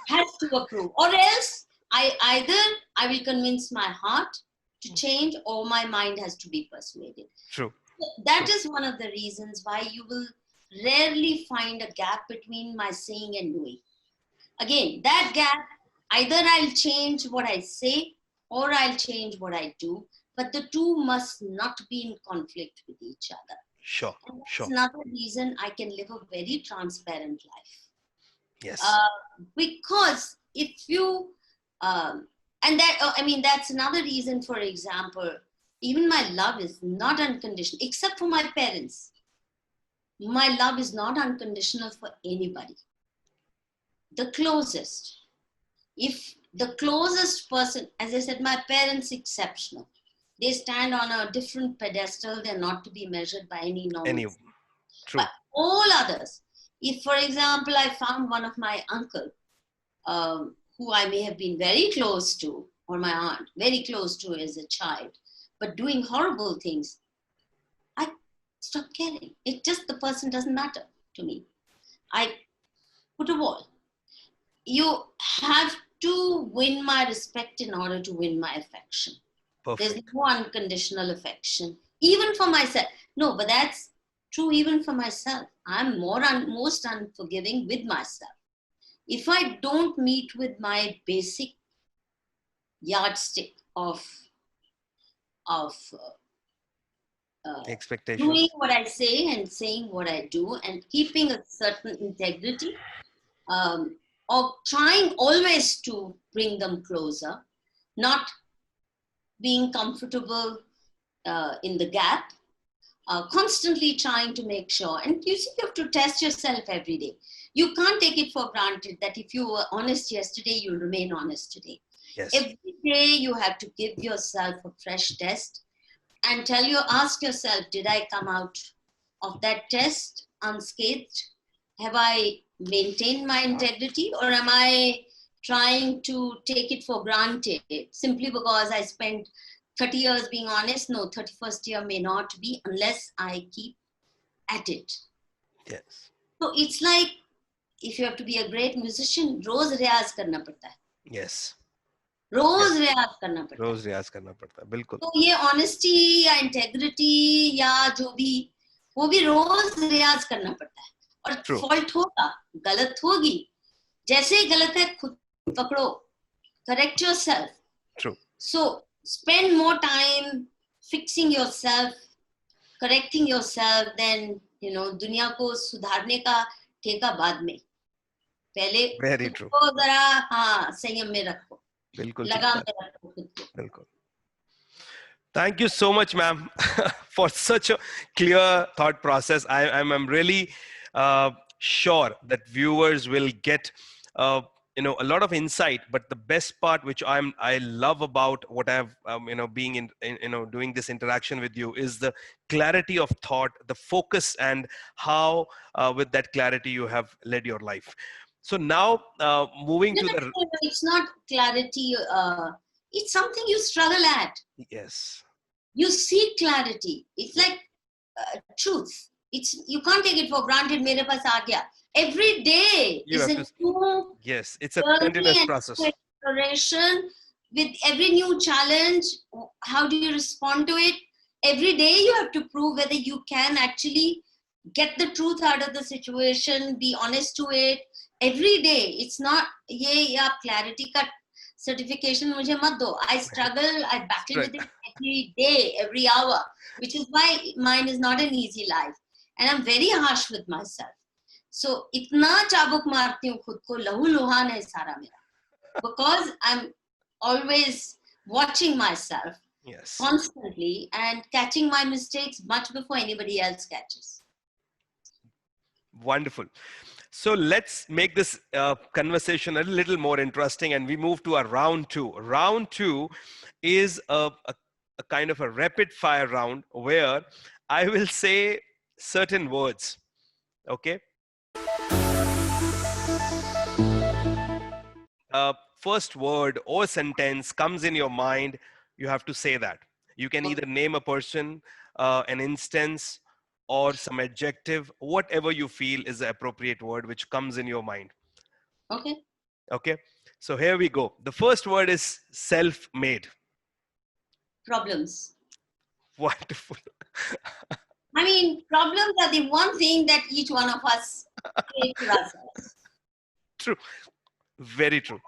Has to approve. Or else, I will convince my heart to change, or my mind has to be persuaded. True. So that is one of the reasons why you will rarely find a gap between my saying and doing. Again, that gap, either I'll change what I say or I'll change what I do, but the two must not be in conflict with each other. Sure, and that's sure. another reason I can live a very transparent life. Yes. Because if you, that's another reason, for example, even my love is not unconditional, except for my parents. My love is not unconditional for anybody. The closest. If the closest person, as I said, my parents exceptional. they stand on a different pedestal. They're not to be measured by any normal. Any, true. But all others, if, for example, I found one of my uncle, who I may have been very close to, or my aunt, very close to as a child, but doing horrible things, I stopped caring. It just, the person doesn't matter to me. I put a wall. You have to win my respect in order to win my affection. Perfect. There's no unconditional affection, even for myself. No, but that's true even for myself. I'm most unforgiving with myself. If I don't meet with my basic yardstick of Expectations. doing what I say and saying what I do and keeping a certain integrity, or trying always to bring them closer, not being comfortable in the gap, constantly trying to make sure. And you see, you have to test yourself every day. You can't take it for granted that if you were honest yesterday, you'll remain honest today. Yes. Every day you have to give yourself a fresh test and ask yourself, did I come out of that test unscathed? Have I maintained my integrity, or am I trying to take it for granted simply because I spent 30 years being honest? No, 31st year may not be unless I keep at it. Yes. So it's like, if you have to be a great musician, रोज रियाज करना पड़ता है. Yes. रोज रियाज करना पड़ता है. रोज रियाज करना पड़ता है, बिल्कुल. तो ये ऑनेस्टी या इंटेग्रिटी या जो भी, वो भी रोज रियाज करना पड़ता है. और फॉल्ट होगा, गलत होगी, जैसे ही गलत है खुद पकड़ो, correct yourself. True. So spend more time fixing yourself, correcting yourself, then दुनिया को सुधारने का ठेका बाद में. पहले खुद को जरा संयम में रखो, लगाम में रखो खुद को. बिल्कुल. Thank you so much, ma'am, for such a clear thought process. I'm really sure that viewers will get a lot of insight. But the best part, which I love about what I've being in doing this interaction with you, is the clarity of thought, the focus, and how with that clarity you have led your life. So now moving to the. It's not clarity. It's something you struggle at. Yes. You seek clarity. It's like truth. You can't take it for granted. मेरे पास आ गया. Every day is a new. Yes, it's a continuous process. Exploration with every new challenge. How do you respond to it? Every day you have to prove whether you can actually get the truth out of the situation. Be honest to it. Every day. It's not ये या clarity का certification मुझे मत दो. I struggle, I battle with it every day, every hour, which is why mine is not an easy life. And I'm very harsh with myself. So इतना चाबुक मारती हूँ खुद को, लहू लुहान है सारा मेरा. Because I'm always watching myself constantly and catching my mistakes much before anybody else catches. Wonderful. So let's make this conversation a little more interesting, and we move to a round two. Round two is a kind of a rapid fire round where I will say certain words. Okay. First word or sentence comes in your mind, you have to say that. You can either name a person, an instance, or some adjective, whatever you feel is the appropriate word which comes in your mind. Okay. Okay. So here we go. The first word is self-made. Problems. Wonderful. I mean, problems are the one thing that each one of us create for ourselves. True. Very true.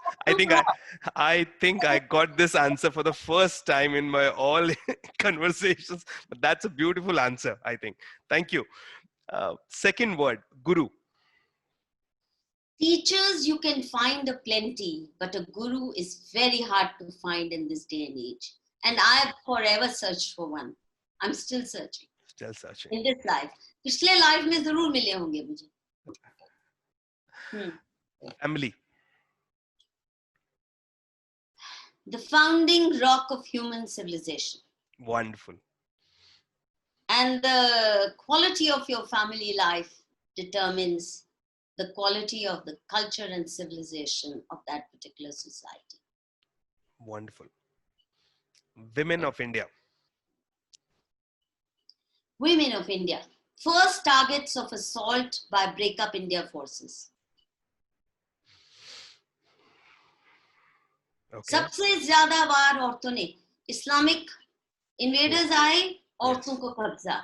I think I got this answer for the first time in my all conversations, but that's a beautiful answer, I think. Thank you. Second word, guru. Teachers you can find a plenty, but a guru is very hard to find in this day and age. And I've forever searched for one. I'm still searching. Still searching. In this life. पिछले life में जरूर मिले होंगे मुझे. Family. The founding rock of human civilization. Wonderful. And the quality of your family life determines the quality of the culture and civilization of that particular society. Wonderful. Women of India. Women of India. First targets of assault by breakup India forces. Okay. सबसे ज्यादा वार औरतों ने, Islamic invaders आए, औरतों को कब्जा,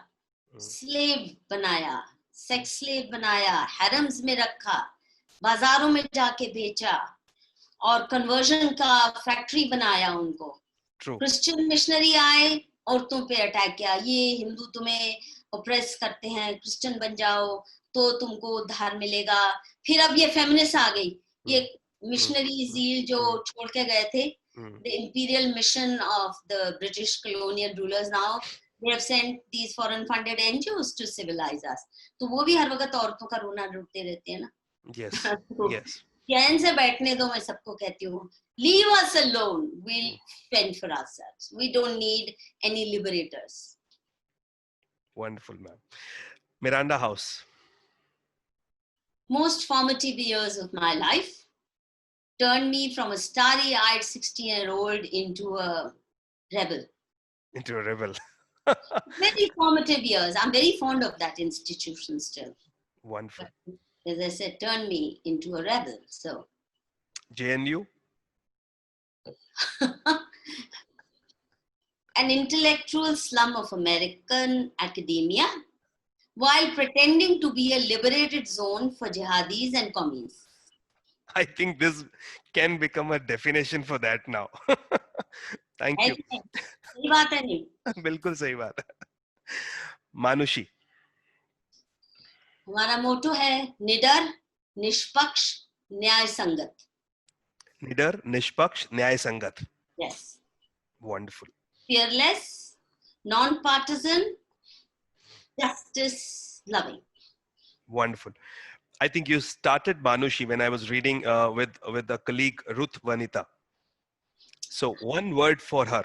slave बनाया, sex slave बनाया, हैरम्स में रखा, बाजारों में जाके बेचा और कन्वर्जन का फैक्ट्री बनाया उनको. क्रिश्चियन मिशनरी आए, औरतों पे अटैक किया, ये हिंदू तुम्हें ऑप्रेस करते हैं, क्रिश्चियन बन जाओ तो तुमको उद्धार मिलेगा. फिर अब ये फेमिनिस्ट आ गई, ये मिशनरी जील जो छोड़ के गए थे, the imperial mission of the British colonial rulers. Now they have sent these foreign funded NGOs to civilize us. तो वो भी हर वक्त औरतों का रोना ढूंढते रहते हैं ना. Yes. तो Yes. चैन से बैठने दो, मैं सबको कहती हूँ, leave us alone, we'll fend for ourselves, we don't need any liberators. Wonderful, ma'am. Miranda House. Most formative years of my life turned me from a starry-eyed 16-year-old into a rebel. Into a rebel. Very formative years. I'm very fond of that institution still. Wonderful. But, as I said, turned me into a rebel. So JNU. An intellectual slum of American academia, while pretending to be a liberated zone for jihadis and communes. I think this can become a definition for that now. Thank you. सही बात है नहीं? बिल्कुल सही बात है. मानुषी. हमारा मोटो है निडर, निष्पक्ष, न्याय संगत. निडर, निष्पक्ष, न्याय संगत. Yes. Wonderful. Fearless, non-partisan, justice loving. Wonderful. I think you started Manushi when I was reading with the colleague Ruth Vanita. So one word for her.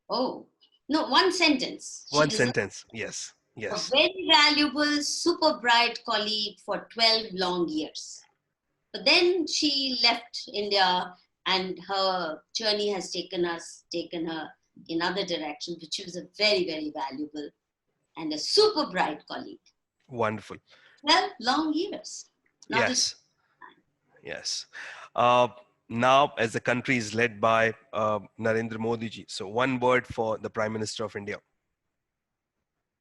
Oh, no, one sentence. One sentence. Yes. Yes. A very valuable, super bright colleague for 12 long years. But then she left India and her journey has taken her in other directions, but she was a very, very valuable and a super bright colleague. Wonderful. 12 long years. Yes. Yes. Now, as the country is led by Narendra Modi ji, so one word for the Prime Minister of India.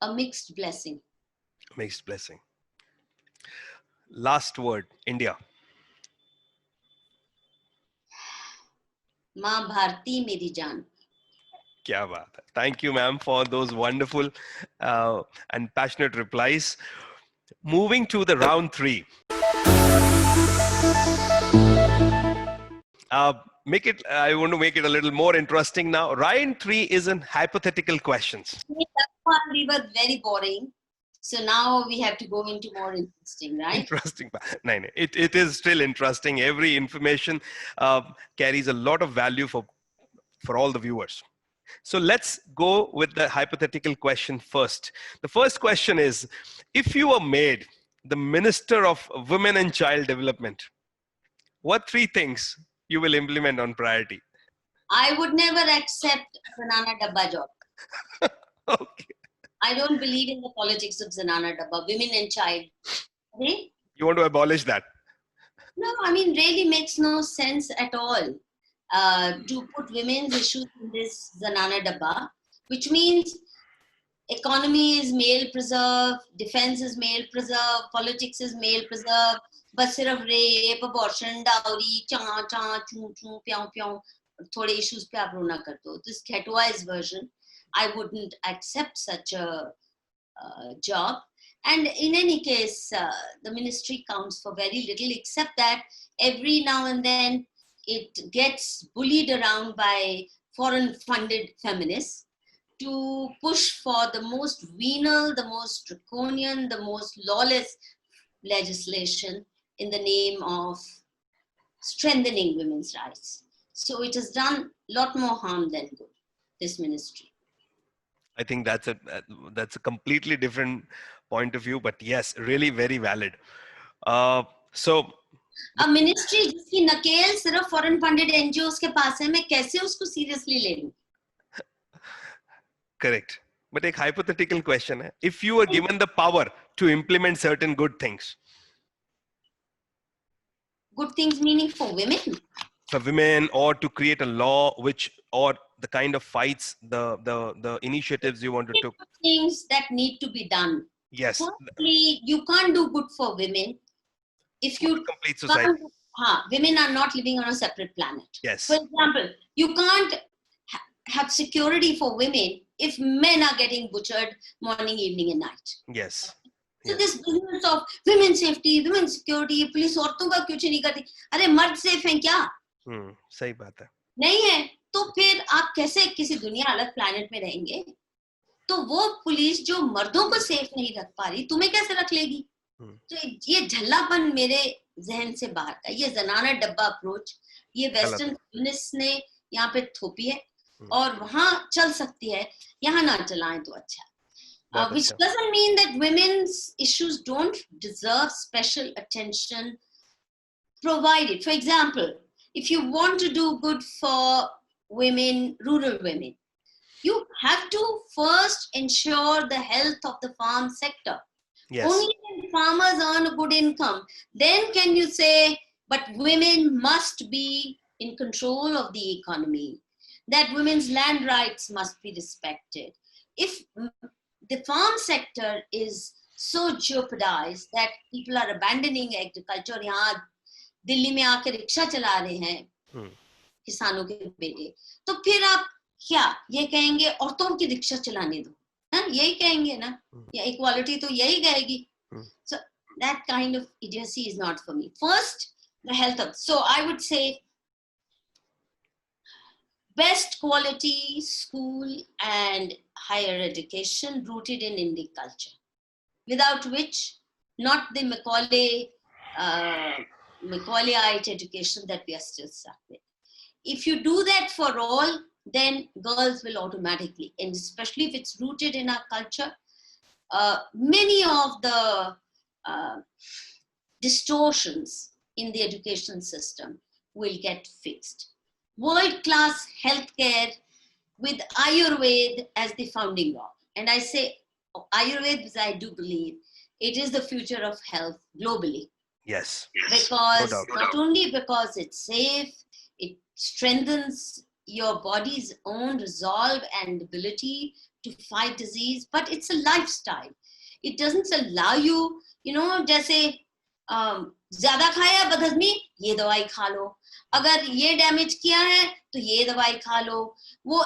A mixed blessing. Mixed blessing. Last word, India. माँ भारती मेरी जान. Kya baat hai. Thank you, ma'am, for those wonderful and passionate replies. Moving to the round 3. I want to make it a little more interesting now. Round 3 is in hypothetical questions. That one we were very boring. So now we have to go into more interesting, right? Interesting. No, it is still interesting. Every information carries a lot of value for all the viewers. So let's go with the hypothetical question first. The first question is, if you were made the Minister of Women and Child Development, what 3 things you will implement on priority? I would never accept Zanana Dabba job. Okay. I don't believe in the politics of Zanana Dabba, women and child. Okay? You want to abolish that? No, I mean, really makes no sense at all to put women's issues in this Zanana Dabba, which means economy is male preserve, defense is male preserve, politics is male preserve, बस सिर्फ rape, abortion, dowry, चा चा चू चू प्याऊ प्याऊ थोड़े issues पे आप रोना कर दो. This ghettoized version, I wouldn't accept such a job. And in any case, the ministry counts for very little, except that every now and then it gets bullied around by foreign funded feminists to push for the most venal, the most draconian, the most lawless legislation in the name of strengthening women's rights. So it has done a lot more harm than good. this ministry. I think that's a completely different point of view, but yes, really very valid. So अब ministry जिसकी नकेल सिर्फ foreign funded NGOs के पास है, मैं कैसे उसको seriously ले लूं? correct, but a hypothetical question hai, if you were given the power to implement certain good things meaning for women, or to create a law which, or the kind of fights, the initiatives you want to take, things that need to be done. yes, firstly, you can't do good for women if you complete society. Women are not living on a separate planet. Yes. For example, you can't have security for women if men are getting butchered morning, evening, and night. Yes. So this business of women safety, women security, police औरतों का क्यों नहीं करती? अरे मर्द safe हैं क्या? सही बात है. नहीं है, तो फिर आप कैसे किसी दुनिया अलग प्लैनेट में रहेंगे? तो वो पुलिस जो मर्दों को सेफ नहीं रख पा रही, तुम्हें कैसे रख लेगी? तो ये झल्लापन मेरे जहन से बाहर का, ये जनाना डब्बा अप्रोच, ये वेस्टर्न फेमिनिस्ट ने यहाँ पे थोपी है और वहां चल सकती है, यहाँ ना चलाएं तो अच्छा. Which doesn't mean that women's issues don't deserve special attention provided. For example, if you want to do good for women, rural women, you have to first ensure the health of the farm sector. Yes. Only when farmers earn a good income, then can you say, but women must be in control of the economy, that women's land rights must be respected. If the farm sector is so jeopardized that people are abandoning agriculture, यहाँ दिल्ली में आके rickshaw चला रहे हैं किसानों के बेटे, तो फिर आप क्या ये कहेंगे औरतों की रिक्शा चलाने दो, हाँ यही कहेंगे ना, या इक्वालिटी तो यही कहेगी. So that kind of idiocy is not for me. First, the health of, so I would say best quality school and higher education rooted in Indian culture, without which not the Macaulayite education that we are still stuck with. If you do that for all, then girls will automatically, and especially if it's rooted in our culture, many of the distortions in the education system will get fixed. World-class healthcare with Ayurveda as the founding rock. And I say Ayurveda because I do believe it is the future of health globally. Yes. Because not only because it's safe, it strengthens your body's own resolve and ability to fight disease, but it's a lifestyle. It doesn't allow you, you know, जैसे ज़्यादा खाया बदहजमी, ये दवाई खा लो, अगर ये damage किया है तो ये दवाई खा लो. वो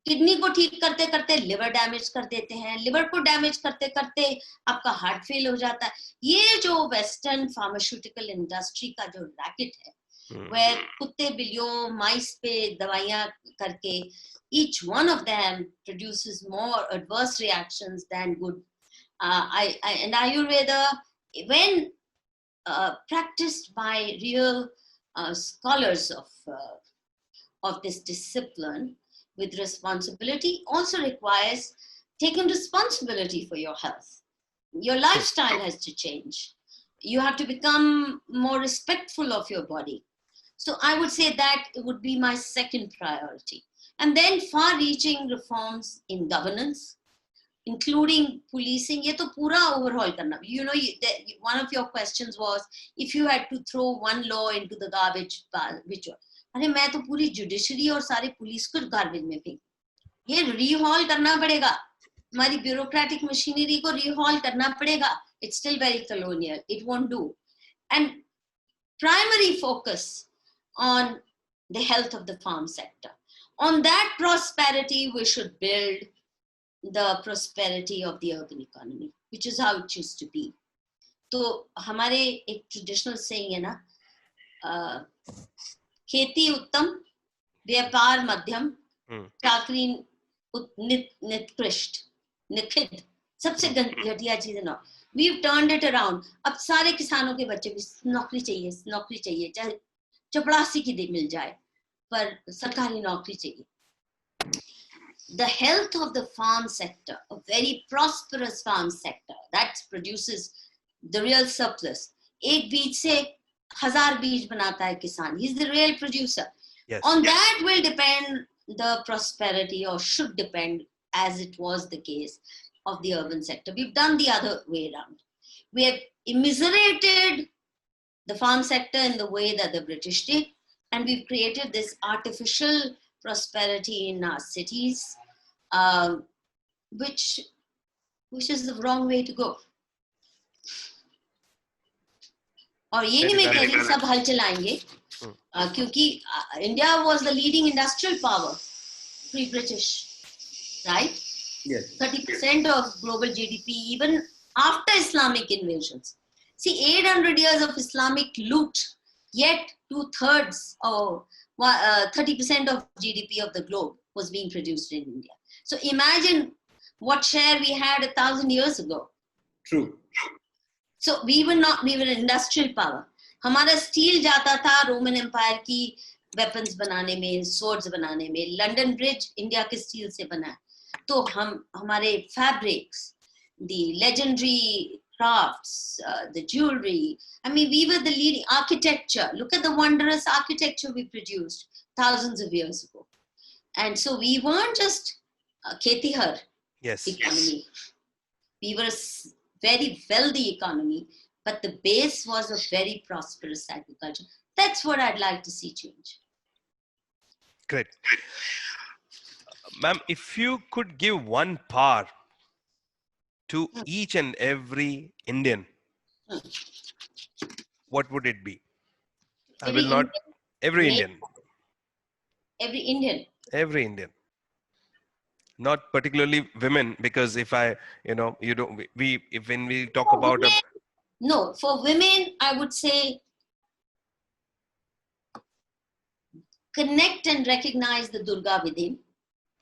किडनी को ठीक करते करते लिवर डैमेज कर देते हैं, लिवर को डैमेज करते करते आपका हार्ट फेल हो जाता है. ये जो वेस्टर्न फार्मास्यूटिकल इंडस्ट्री का जो रैकेट है, where कुत्ते बिल्लियों माइस पे दवाइयां करके, each one of them produces more adverse reactions than good. And Ayurveda, when practiced by real scholars of this discipline with responsibility, also requires taking responsibility for your health. Your lifestyle has to change. You have to become more respectful of your body. So I would say that it would be my second priority. And then far-reaching reforms in governance, including policing. ये तो पूरा overhaul करना. You know, one of your questions was, if you had to throw one law into the garbage, which one? अरे मैं तो पूरी judiciary और सारे police को garbage में फेंक. ये rehaul करना पड़ेगा. हमारी bureaucratic machinery को rehaul करना पड़ेगा. It's still very colonial. It won't do. And primary focus on the health of the farm sector. On that prosperity, we should build the prosperity of the urban economy, which is how it used to be. तो हमारे एक traditional saying है ना, खेती उत्तम, व्यापार मध्यम, चाकरी निकृष्ट, निखिद, सबसे घटिया चीज है ना. We've turned it around. अब सारे किसानों के बच्चे भी नौकरी चाहिए, चाहे चपरासी की मिल जाए, पर सरकारी नौकरी चाहिए. the health of the farm sector, a very prosperous farm sector that produces the real surplus. एक बीज से 1000 बीज बनाता है किसान. He's the real producer. Yes. On that will depend the prosperity, or should depend, as it was the case, of the urban sector. We've done the other way around. We have immiserated the farm sector in the way that the British did, and we've created this artificial prosperity in our cities, which is the wrong way to go. और ये नहीं मैं कह रही सब हल चलाएंगे, क्योंकि India was the leading industrial power pre-British, right? Yes. 30% of global GDP, even after Islamic invasions. See, 800 years of Islamic loot, yet 2/3 or 30% of GDP of the globe was being produced in India. So imagine what share we had 1,000 years ago. True. So we were an industrial power. हमारा steel जाता था Roman empire की weapons बनाने में, swords बनाने में. London bridge India के steel से बना है. तो हमारे fabrics, the legendary crafts, the jewelry. I mean, we were the leading architecture. Look at the wondrous architecture we produced thousands of years ago. And so we weren't just khetihar economy. We were a very wealthy economy, but the base was a very prosperous agriculture. That's what I'd like to see change. Great. Ma'am, if you could give one power to each and every Indian, what would it be? Every Indian. Every Indian. Not particularly women, because if when we talk about women, no, for women, I would say connect and recognize the Durga within.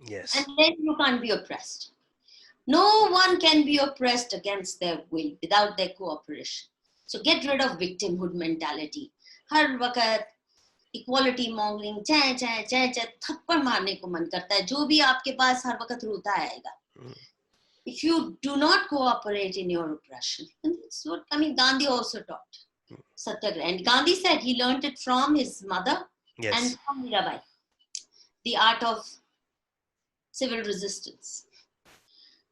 Yes. And then you can't be oppressed. No one can be oppressed against their will without their cooperation. So get rid of victimhood mentality. हर वक्त equality मॉन्गलिंग थप्पड़ मारने को मन करता है. जो भी आपके पास हर वक्त रोता आएगा. If you do not cooperate in your oppression, and that's what Gandhi also taught. Satyagraha. And Gandhi said he learned it from his mother and from Mirabai. The art of civil resistance.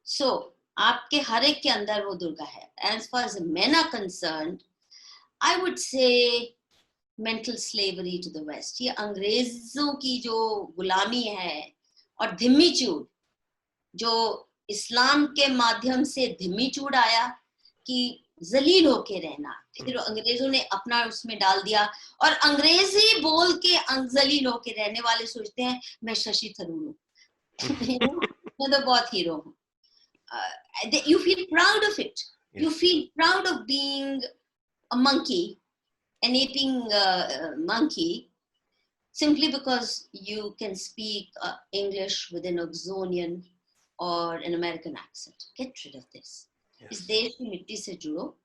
So, आपके हर एक के अंदर वो दुर्गा है. As far as men are concerned, I would say mental slavery to the West. ये अंग्रेजों की जो गुलामी है और धिम्मी चूड़, जो इस्लाम के माध्यम से धिम्मी चूड़ आया कि जलील होके रहना, फिर अंग्रेजों ने अपना उसमें डाल दिया, और अंग्रेजी बोल के जलील होके रहने वाले सोचते हैं मैं शशि थरूर हूँ. मैं तो बहुत हीरो हूँ. You feel proud of it. Yes. You feel proud of being a monkey, an aping monkey, simply because you can speak English with an Oxonian or an American accent. Get rid of this. Yes. इस देश की मिट्टी से जुड़ो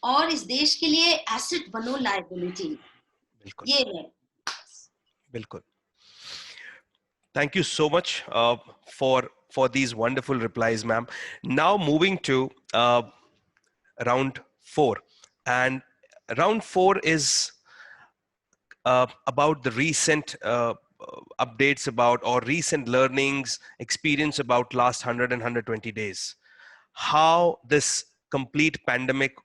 और इस देश के लिए asset बनो, liability. बिल्कुल. ये है. बिल्कुल. Thank you so much for these wonderful replies, ma'am. Now moving to round 4, and round 4 is about the recent updates about, or recent learnings, experience about last 100 and 120 days. How this complete pandemic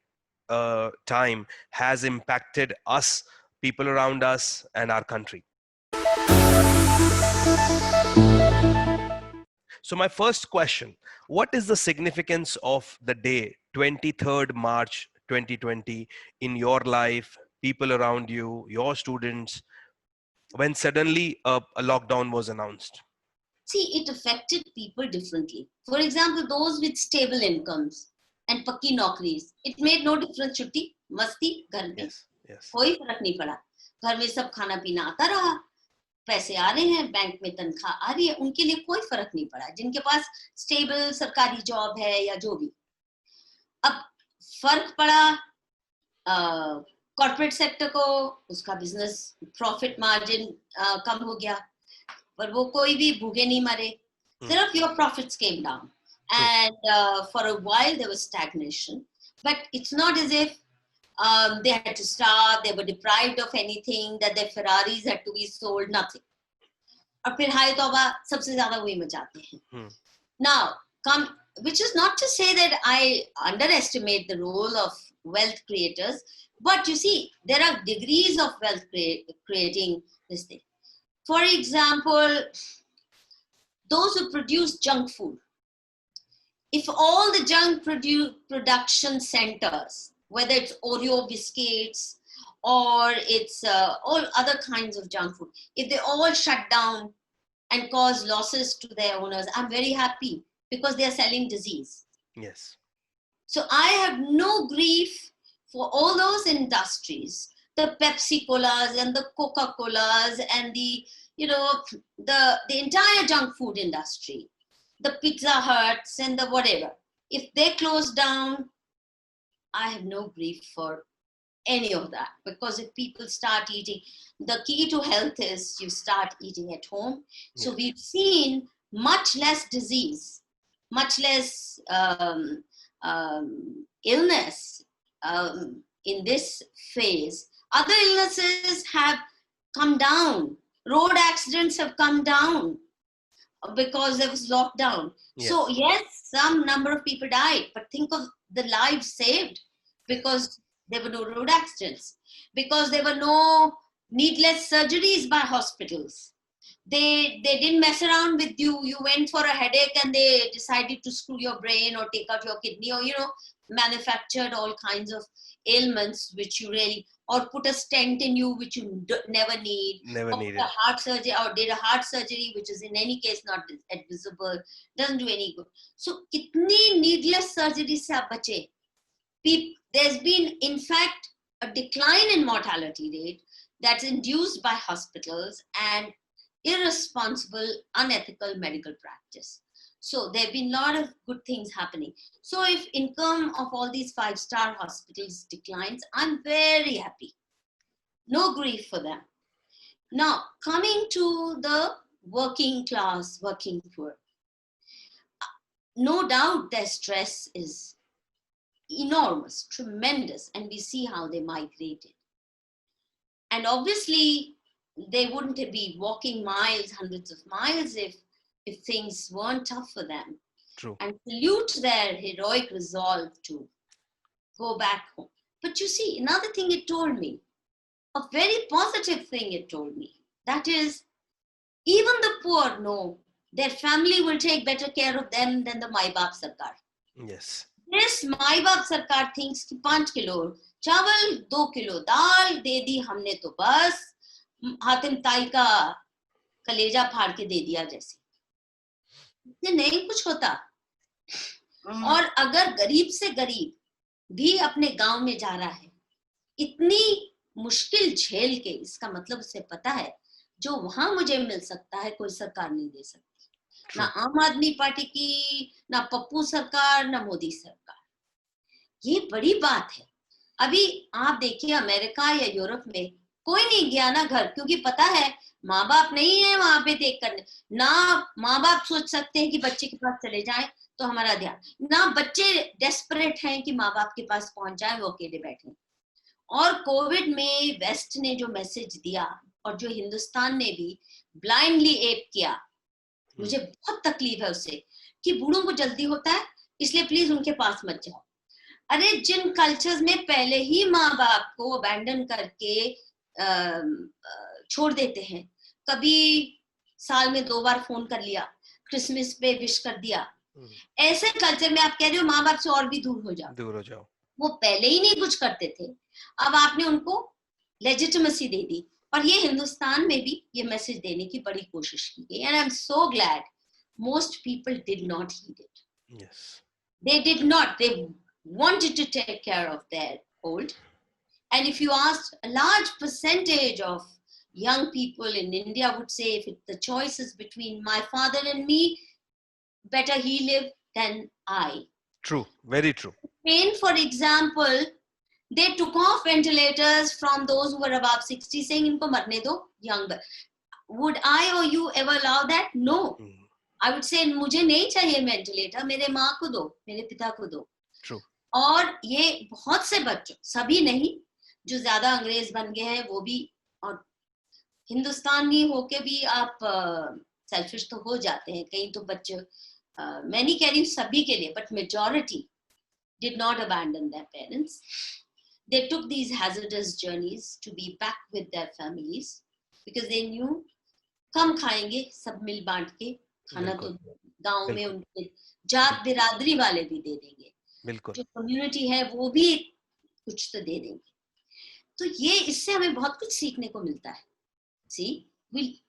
time has impacted us, people around us, and our country. So my first question, what is the significance of the day 23rd March 2020 in your life, people around you, your students, when suddenly a lockdown was announced? See, it affected people differently. For example, those with stable incomes and pakki naukris, it made no difference. Chutti, masti, ghar mein. Yes. कोई फर्क नहीं पड़ा. घर में सब खाना पीना आता रहा, पैसे आ रहे हैं, बैंक में तनख्वाह आ रही है, उनके लिए कोई फर्क नहीं पड़ा. जिनके पास स्टेबल सरकारी जॉब है या जो भी. अब फर्क पड़ा कॉर्पोरेट सेक्टर को, उसका बिजनेस प्रॉफिट मार्जिन कम हो गया, पर वो कोई भी भूखे नहीं मरे. Your profits came down. True. And for a while, there was stagnation. But it's not as if they had to starve, they were deprived of anything, that their Ferraris had to be sold, nothing. और फिर हाय तौबा सबसे ज़्यादा वही मचाते हैं. Now, which is not to say that I underestimate the role of wealth creators, but you see, there are degrees of wealth creating this thing. For example, those who produce junk food. If all the junk production centers, whether it's Oreo biscuits or it's all other kinds of junk food, if they all shut down and cause losses to their owners, I'm very happy because they're selling disease. Yes. So I have no grief for all those industries, the Pepsi Colas and the Coca Colas and the entire junk food industry, the Pizza Huts and the whatever. If they close down, I have no grief for any of that, because if people start eating, the key to health is you start eating at home. So we've seen much less disease, much less illness in this phase. Other illnesses have come down. Road accidents have come down because there was lockdown. Yes. So yes, some number of people died, but think of the lives saved because there were no road accidents, because there were no needless surgeries by hospitals. They didn't mess around with you. You went for a headache and they decided to screw your brain or take out your kidney, or manufactured all kinds of ailments which you really, or put a stent in you which you never need, Never needed. a heart surgery, or did a heart surgery which is in any case not admissible, doesn't do any good. So kitni needless surgery se aap bache. There's been, in fact, a decline in mortality rate that's induced by hospitals and irresponsible, unethical medical practice. So there have been a lot of good things happening. So if income of all these 5-star hospitals declines, I'm very happy. No grief for them. Now, coming to the working class, working poor. No doubt their stress is enormous, tremendous, and we see how they migrated. And obviously, they wouldn't be walking miles, hundreds of miles, if things weren't tough for them. True. And salute their heroic resolve to go back home. But you see, another thing it told me, a very positive thing it told me, that is, even the poor know their family will take better care of them than the Mai-Baap Sarkar. Yes. This Mai-Baap Sarkar thinks कि 5 kilo चावल, 2 kilo दाल दे दी हमने तो बस हातिम ताई का कलेजा फाड़ के दे दिया जैसे. इससे नहीं कुछ होता. और अगर गरीब से गरीब भी अपने गांव में जा रहा है, इतनी मुश्किल झेल के, इसका मतलब उसे पता है जो वहां मुझे मिल सकता है कोई सरकार नहीं दे सकती. ना आम आदमी पार्टी की, ना पप्पू सरकार, ना मोदी सरकार. ये बड़ी बात है. अभी आप देखिए अमेरिका या यूरोप में कोई नहीं गया ना घर, क्योंकि पता है माँ बाप नहीं है वहां पे देख करने. ना माँ बाप सोच सकते हैं कि बच्चे के पास चले जाएं तो हमारा ध्यान, ना बच्चे डेस्परेट हैं कि माँ बाप के पास पहुंच जाए, वो अकेले बैठे. और कोविड में वेस्ट ने जो मैसेज दिया और जो हिंदुस्तान ने भी ब्लाइंडली एप किया, मुझे बहुत तकलीफ है उससे, कि बूढ़ों को जल्दी होता है इसलिए प्लीज उनके पास मत जाओ. अरे जिन कल्चर्स में पहले ही माँ बाप को अबैंडन करके छोड़ देते हैं, कभी साल में 2 बार फोन कर लिया, क्रिसमस पे विश कर दिया, ऐसे कल्चर में आप कह रहे हो माँ बाप से और भी दूर हो जाओ. वो पहले ही नहीं कुछ करते थे, अब आपने उनको लेजिटिमेसी दे दी. और ये हिंदुस्तान में भी ये मैसेज देने की बड़ी कोशिश की गई. And I am so glad most people did not heed it. Yes. They did not. They wanted to take care of their old. And if you asked, a large percentage of young people in India would say, if the choice is between my father and me, better he live than I. True. Very true. Spain, for example, they took off ventilators from those who were above 60, saying, "Inko marne do, young." Would I or you ever allow that? No. I would say मुझे नहीं चाहिए ventilator, मेरे माँ को दो, मेरे पिता को दो. True. और ये बहुत से बच्चों, सभी नहीं, जो ज्यादा अंग्रेज बन गए हैं वो भी, और हिंदुस्तानी होके भी आप सेल्फिश तो हो जाते हैं कहीं तो बच्चे. मैं नहीं कह रही हूँ सभी के लिए, but majority did not abandon their parents. They took these hazardous journeys to be back with their families because they knew कम खाएंगे, सब मिल बांट के खाना तो गांव में उनके जात बिरादरी वाले भी दे देंगे, जो कम्युनिटी है वो भी कुछ तो दे देंगे. तो ये इससे हमें बहुत कुछ सीखने को मिलता है. See,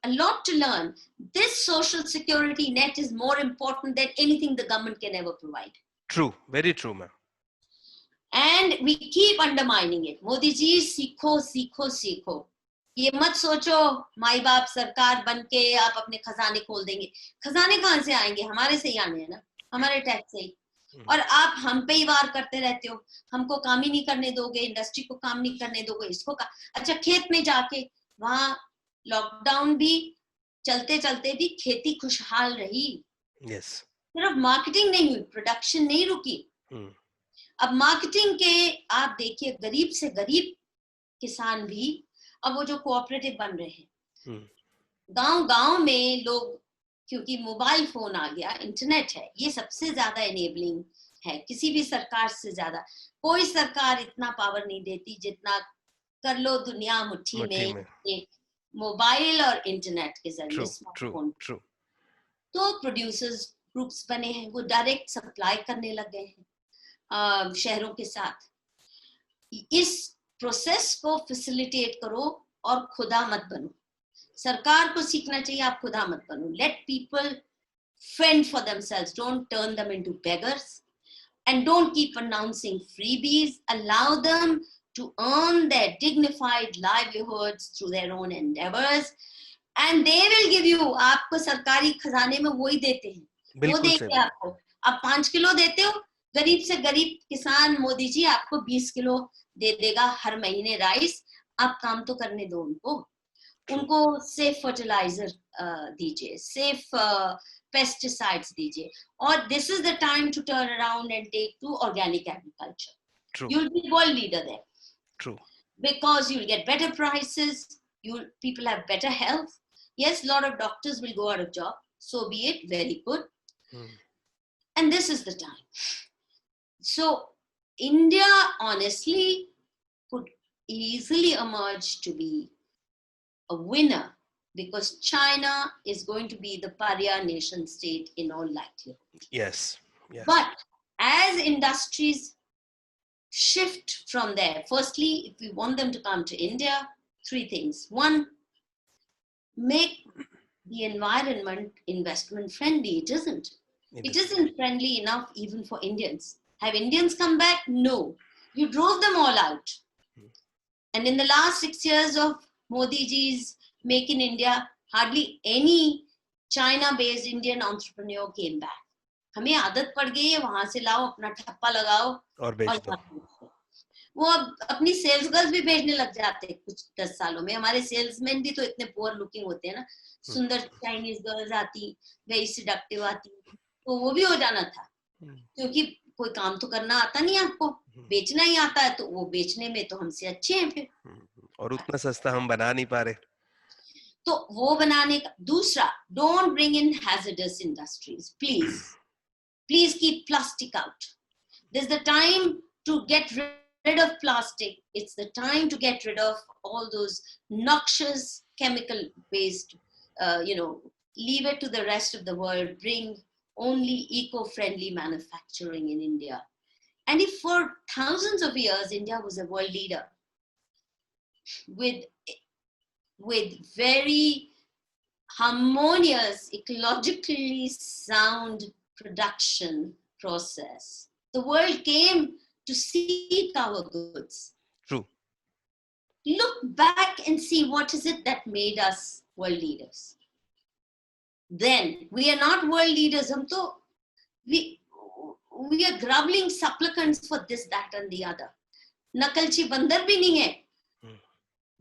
a lot to learn. This social security net is more important than anything the government can ever provide. True, very true, ma'am. And we keep undermining it. Modi ji, सीखो सीखो सीखो. ये मत सोचो माई बाप सरकार बन के आप अपने खजाने खोल देंगे. खजाने कहाँ से आएंगे? हमारे से ही आने हैं ना, हमारे टैक्स से ही. और आप हम पे ही वार करते रहते हो. हमको काम ही नहीं करने दोगे, इंडस्ट्री को काम नहीं करने दोगे, इसको अच्छा खेत में जाके, वहां लॉकडाउन भी चलते चलते भी खेती खुशहाल रही. Yes. सिर्फ मार्केटिंग नहीं हुई, प्रोडक्शन नहीं रुकी. अब मार्केटिंग के आप देखिए, गरीब से गरीब किसान भी अब वो जो कोऑपरेटिव बन रहे हैं, गांव-गांव में लोग, क्योंकि मोबाइल फोन आ गया, इंटरनेट है, ये सबसे ज्यादा एनेबलिंग है. किसी भी सरकार से ज्यादा कोई सरकार इतना पावर नहीं देती जितना कर लो दुनिया मुट्ठी में मोबाइल और इंटरनेट के जरिए, स्मार्टफोन. तो प्रोड्यूसर्स ग्रुप्स बने हैं, वो डायरेक्ट सप्लाई करने लग गए हैं शहरों के साथ. इस प्रोसेस को फैसिलिटेट करो और खुदा मत बनो. सरकार को सीखना चाहिए, आप खुदा मत बनो. Let people fend for themselves, don't turn them into beggars, and don't keep announcing freebies. Allow them to earn their dignified livelihoods through their own endeavors, and they will give you. आपको सरकारी खजाने में वही देते हैं, वो देंगे आपको. आप 5 किलो देते हो, गरीब से गरीब किसान मोदी जी आपको 20 किलो दे देगा हर महीने राइस. आप काम तो करने दो उनको सेफ फर्टिलाइजर दीजिए, सेफ पेस्टिसाइड्स दीजिए. और this is the time to turn around and take to organic agriculture. You'll be world leader there. True. Because you'll get better prices, people have better health. Yes, a lot of doctors will go out of job, so be it, very good. And this is the time. So India honestly could easily emerge to be a winner, because China is going to be the pariah nation state in all likelihood. Yes. But as industries shift from there, firstly, if we want them to come to India, 3 things. 1, make the environment investment friendly. It isn't. It isn't friendly enough even for Indians. Have Indians come back? No. You drove them all out. And in the last 6 years of Modi ji's Make in India, hardly any China-based Indian entrepreneur came back. हमें आदत पड़ गई है वहां से लाओ, अपना ठप्पा लगाओ और बेच दो. वो अब अपनी सेल्स गर्ल्स भी भेजने लग जाते हैं कुछ 10 सालों में. हमारे सेल्समैन भी तो इतने पुअर लुकिंग होते हैं ना, सुंदर चाइनीज गर्ल्स आती, वेरी सिडक्टिव आती, तो वो भी हो जाना था. क्योंकि कोई काम तो करना आता नहीं आपको, बेचना ही आता है, तो वो बेचने में तो हमसे अच्छे हैं फिर, और उतना सस्ता हम बना नहीं पा रहे. तो वो बनाने का. दूसरा, don't bring in hazardous industries, please. Please keep plastic out. There's the time to get rid of plastic. It's the time to get rid of all those noxious chemical-based, leave it to the rest of the world. Bring only eco-friendly manufacturing in India. And if for thousands of years, India was a world leader with very harmonious, ecologically sound production process, the world came to seek our goods. True. Look back and see what is it that made us world leaders. Then we are not world leaders. We are groveling supplicants for this, that, and the other. Nakalchi bandar bhi nahi hai.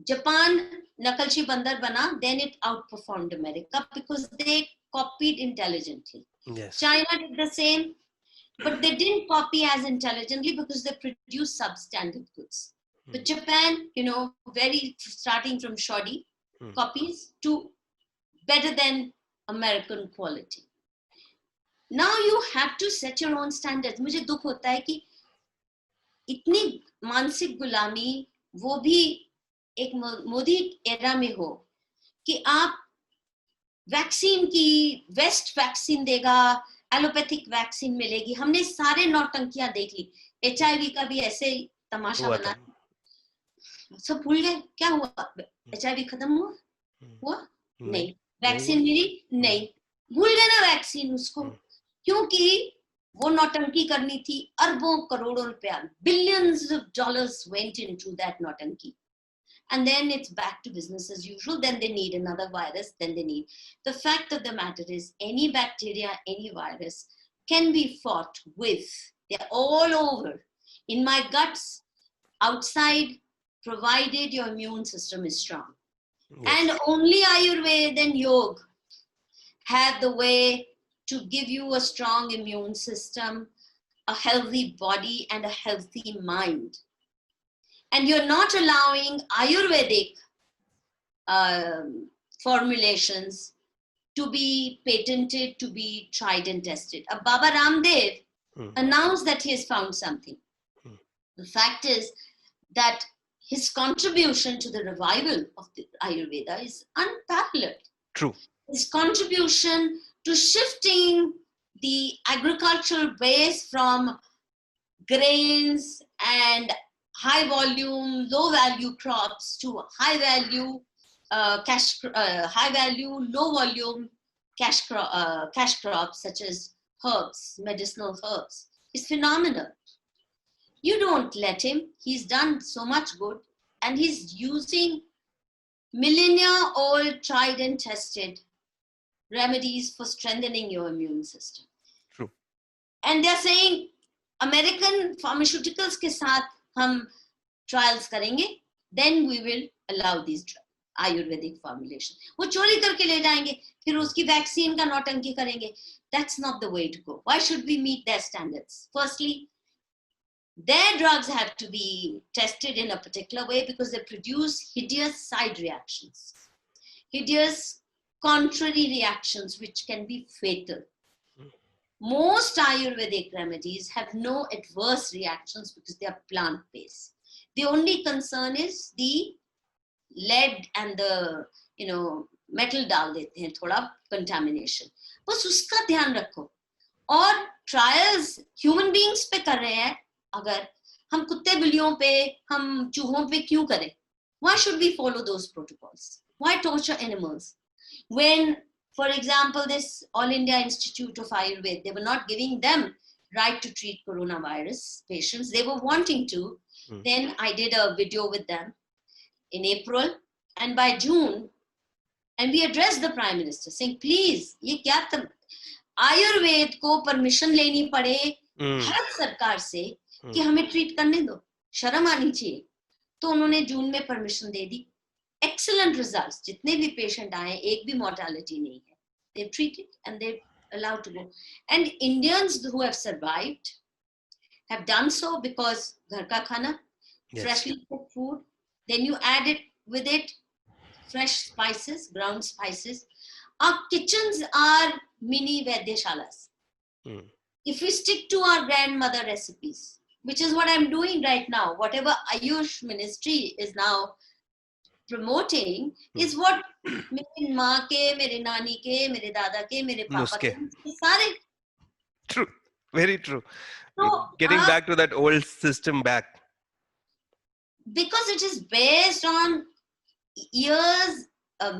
Japan nakalchi bandar bana, then it outperformed America because they copied intelligently. Yes. China did the same, but they didn't copy as intelligently because they produced substandard goods. But Japan, very starting from shoddy copies to better than American quality. Now you have to set your own standards. मुझे दुख होता है कि इतनी मानसिक गुलामी वो भी एक मोदी एरा में हो कि आप वैक्सीन की वेस्ट वैक्सीन देगा, एलोपैथिक वैक्सीन मिलेगी. हमने सारे नौटंकियां देख ली. HIV का भी ऐसे तमाशा बना, सब भूल गए. क्या हुआ? HIV खत्म हुआ? नहीं. वैक्सीन मिली? नहीं. भूल गए ना वैक्सीन उसको, क्योंकि वो नौटंकी करनी थी. अरबों करोड़ों रुपया, billions of dollars went into that नौटंकी. And then it's back to business as usual. Then they need another virus. Then they need. The fact of the matter is, any bacteria, any virus can be fought with. They're all over. In my guts, outside, provided your immune system is strong. Yes. And only Ayurveda and Yoga have the way to give you a strong immune system, a healthy body, and a healthy mind. And you're not allowing Ayurvedic formulations to be patented, to be tried and tested. Baba Ramdev announced that he has found something. The fact is that his contribution to the revival of the Ayurveda is unparalleled. True. His contribution to shifting the agricultural base from grains and high volume, low value crops to high value, high value, low volume cash crops such as herbs, medicinal herbs, is phenomenal. You don't let him. He's done so much good, and he's using millennia old, tried and tested remedies for strengthening your immune system. True. And they're saying American pharmaceuticals के साथ हम trials करेंगे, then we will allow these Ayurvedic formulation. वो चोरी करके ले जाएंगे, फिर उसकी वैक्सीन का नौटंकी करेंगे. That's not the way to go. Why should we meet their standards? Firstly, their drugs have to be tested in a particular way because they produce hideous side reactions, hideous contrary reactions which can be fatal. Most Ayurvedic remedies have no adverse reactions because they are plant-based. The only concern is the lead and the metal डाल देते हैं, थोड़ा contamination. बस उसका ध्यान रखो. और trials human beings पे कर रहे हैं. अगर हम कुत्ते बिल्लियों पे, हम चूहों पे क्यों करें? Why should we follow those protocols? Why torture animals? When, for example, this All India Institute of Ayurveda, they were not giving them right to treat coronavirus patients. They were wanting to. Then I did a video with them in April, and by June, and we addressed the Prime Minister saying, please, ये क्या तुम आयुर्वेद को permission लेनी पड़े भारत सरकार से कि हमें ट्रीट करने दो, शर्म आनी चाहिए. तो उन्होंने जून में परमिशन दे दी. Excellent results. जितने भी पेशेंट आए, एक भी mortality नहीं है. They've treated and they're allowed to go. And Indians who have survived have done so because घर का खाना, freshly cooked food. Then you add it with it fresh spices, ground spices. Our kitchens are mini Vaidyashalas. If we stick to our grandmother recipes, which is what I'm doing right now, whatever Ayush ministry is now promoting is what मेरी माँ के, मेरे नानी के, मेरे दादा के, मेरे पापा के, सारे. True, very true. So, getting back to that old system back. Because it is based on years,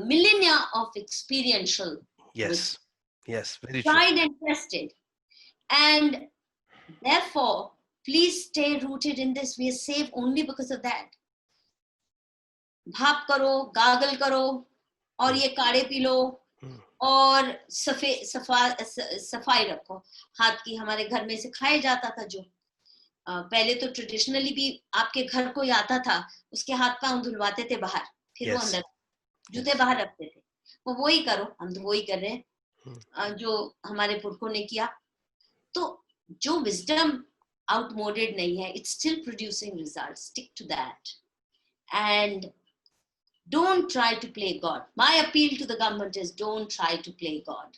millennia of experiential. Yes, very tried true. and tested. And therefore, please stay rooted in this. We are safe only because of that. भाप करो, गागल करो, और ये काढ़े P low, और सफाई रखो. हाथ की हमारे घर में से खाया जाता था जो पहले तो ट्रेडिशनली भी आपके घर कोई आता था, उसके हाथ पांव धुलवाते थे बाहर, फिर वो अंदर जूते बाहर रखते थे. वो वही करो, हम तो वही कर रहे हैं. जो हमारे पुरखों ने किया, तो जो wisdom outmoded नहीं है, it's still producing results. Stick to that and don't try to play God. My appeal to the government is don't try to play God.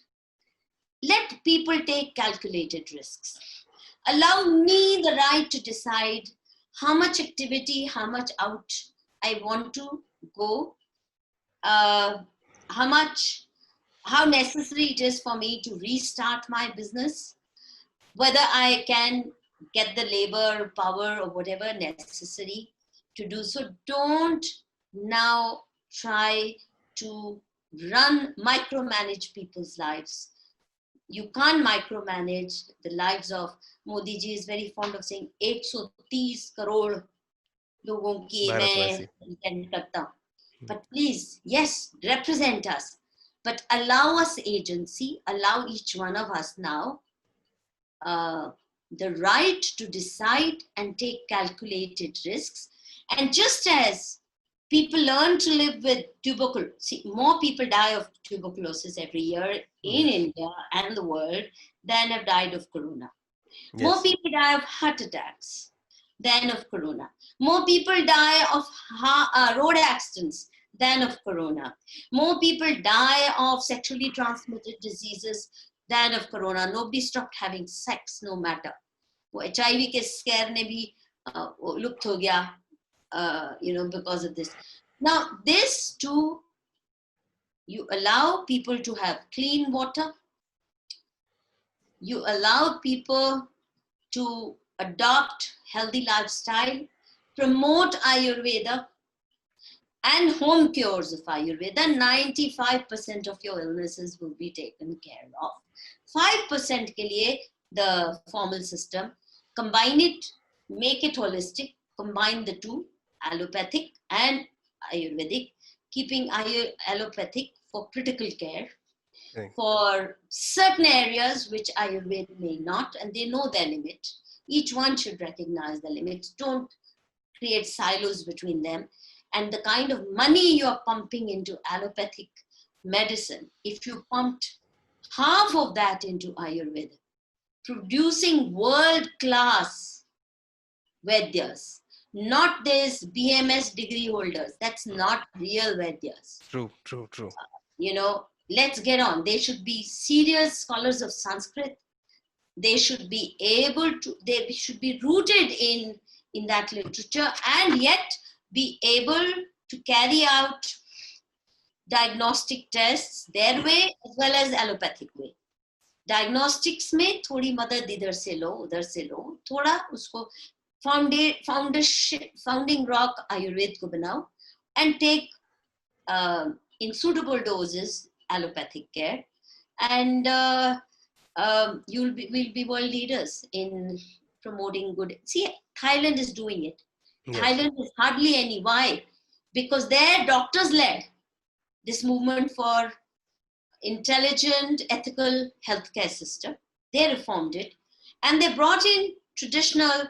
Let people take calculated risks. Allow me the right to decide how much activity, how much out I want to go, how necessary it is for me to restart my business, whether I can get the labor, power, or whatever necessary to do so. Don't now try to micromanage people's lives. You can't micromanage the lives of, Modi ji is very fond of saying, 130 crore लोगों की मैं represent करता हूँ. But please, yes, represent us. But allow us agency, allow each one of us now the right to decide and take calculated risks. And just as people learn to live with tuberculosis, see, more people die of tuberculosis every year in India and the world than have died of corona. Yes. More people die of heart attacks than of corona. More people die of road accidents than of corona. More people die of sexually transmitted diseases than of corona. Nobody stopped having sex, no matter. वो HIV के scare ने भी लुप्त हो गया, because of this. Now, this too, you allow people to have clean water. You allow people to adopt healthy lifestyle, promote Ayurveda and home cures of Ayurveda. 95% of your illnesses will be taken care of. 5% ke liye the formal system, combine it, make it holistic, combine the two, allopathic and Ayurvedic, keeping allopathic for critical care. Okay. For certain areas which Ayurveda may not, and they know their limit. Each one should recognize the limits. Don't create silos between them. And the kind of money you're pumping into allopathic medicine, if you pumped half of that into Ayurveda, producing world-class Vaidyas, not these BMS degree holders. That's not real Vaidyas. True. Let's get on. They should be serious scholars of Sanskrit. They should be rooted in that literature and yet be able to carry out diagnostic tests their way as well as allopathic way. Diagnostics में थोड़ी मदद इधर से लो उधर से लो, थोड़ा उसको founding rock Ayurveda को बनाओ and take in suitable doses allopathic care, and we'll be world leaders in promoting good. See, Thailand is doing it. Yes. Thailand is hardly any. Why? Because their doctors led this movement for intelligent, ethical healthcare system. They reformed it, and they brought in traditional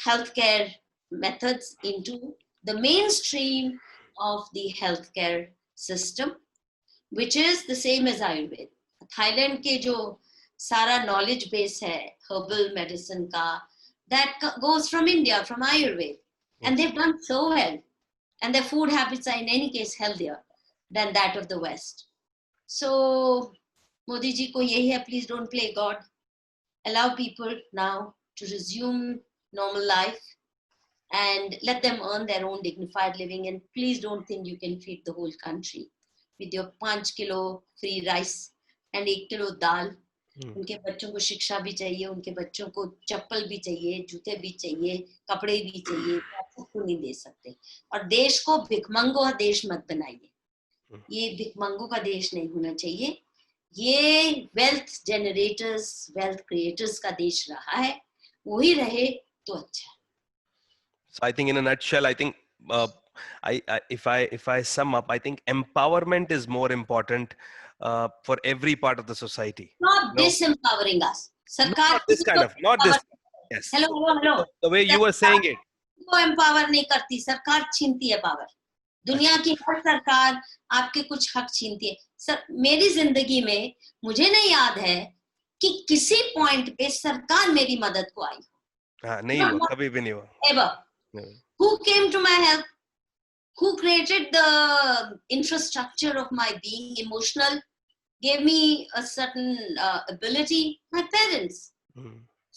healthcare methods into the mainstream of the healthcare system, which is the same as Ayurveda. Thailand के जो सारा knowledge base है herbal medicine का, that goes from India, from Ayurveda, and they've done so well, and their food habits are in any case healthier than that of the West. So Modi ji ko yehi hai, please don't play God. Allow people now to resume normal life and let them earn their own dignified living, and please don't think you can feed the whole country with your 5 kilo free rice and 1 kilo dal. उनके बच्चों को शिक्षा भी चाहिए, उनके बच्चों को चप्पल भी चाहिए, जूते भी चाहिए, कपड़े भी चाहिए, सबको नहीं दे सकते. और देश को भिखमंगों का देश मत बनाइए. ये भिखमंगों का देश नहीं होना चाहिए. ये वेल्थ जनरेटर्स, वेल्थ क्रिएटर्स का देश रहा है, वही रहे तो अच्छा. So I think in a nutshell, I think if I sum up, I think empowerment is more important for every part of the society. Not disempowering us. Not this kind of, not this. Yes. Hello. The way you were saying it. वो empower नहीं करती, सरकार छीनती है power. दुनिया की हर सरकार आपके कुछ हक छीनती है। सर, मेरी जिंदगी में मुझे नहीं याद है कि किसी पॉइंट पे सरकार मेरी मदद को आई। हाँ, नहीं हुआ, कभी भी नहीं हुआ। Ever. Who came to my help? Who created the infrastructure of my being emotional, gave me a certain ability? My parents,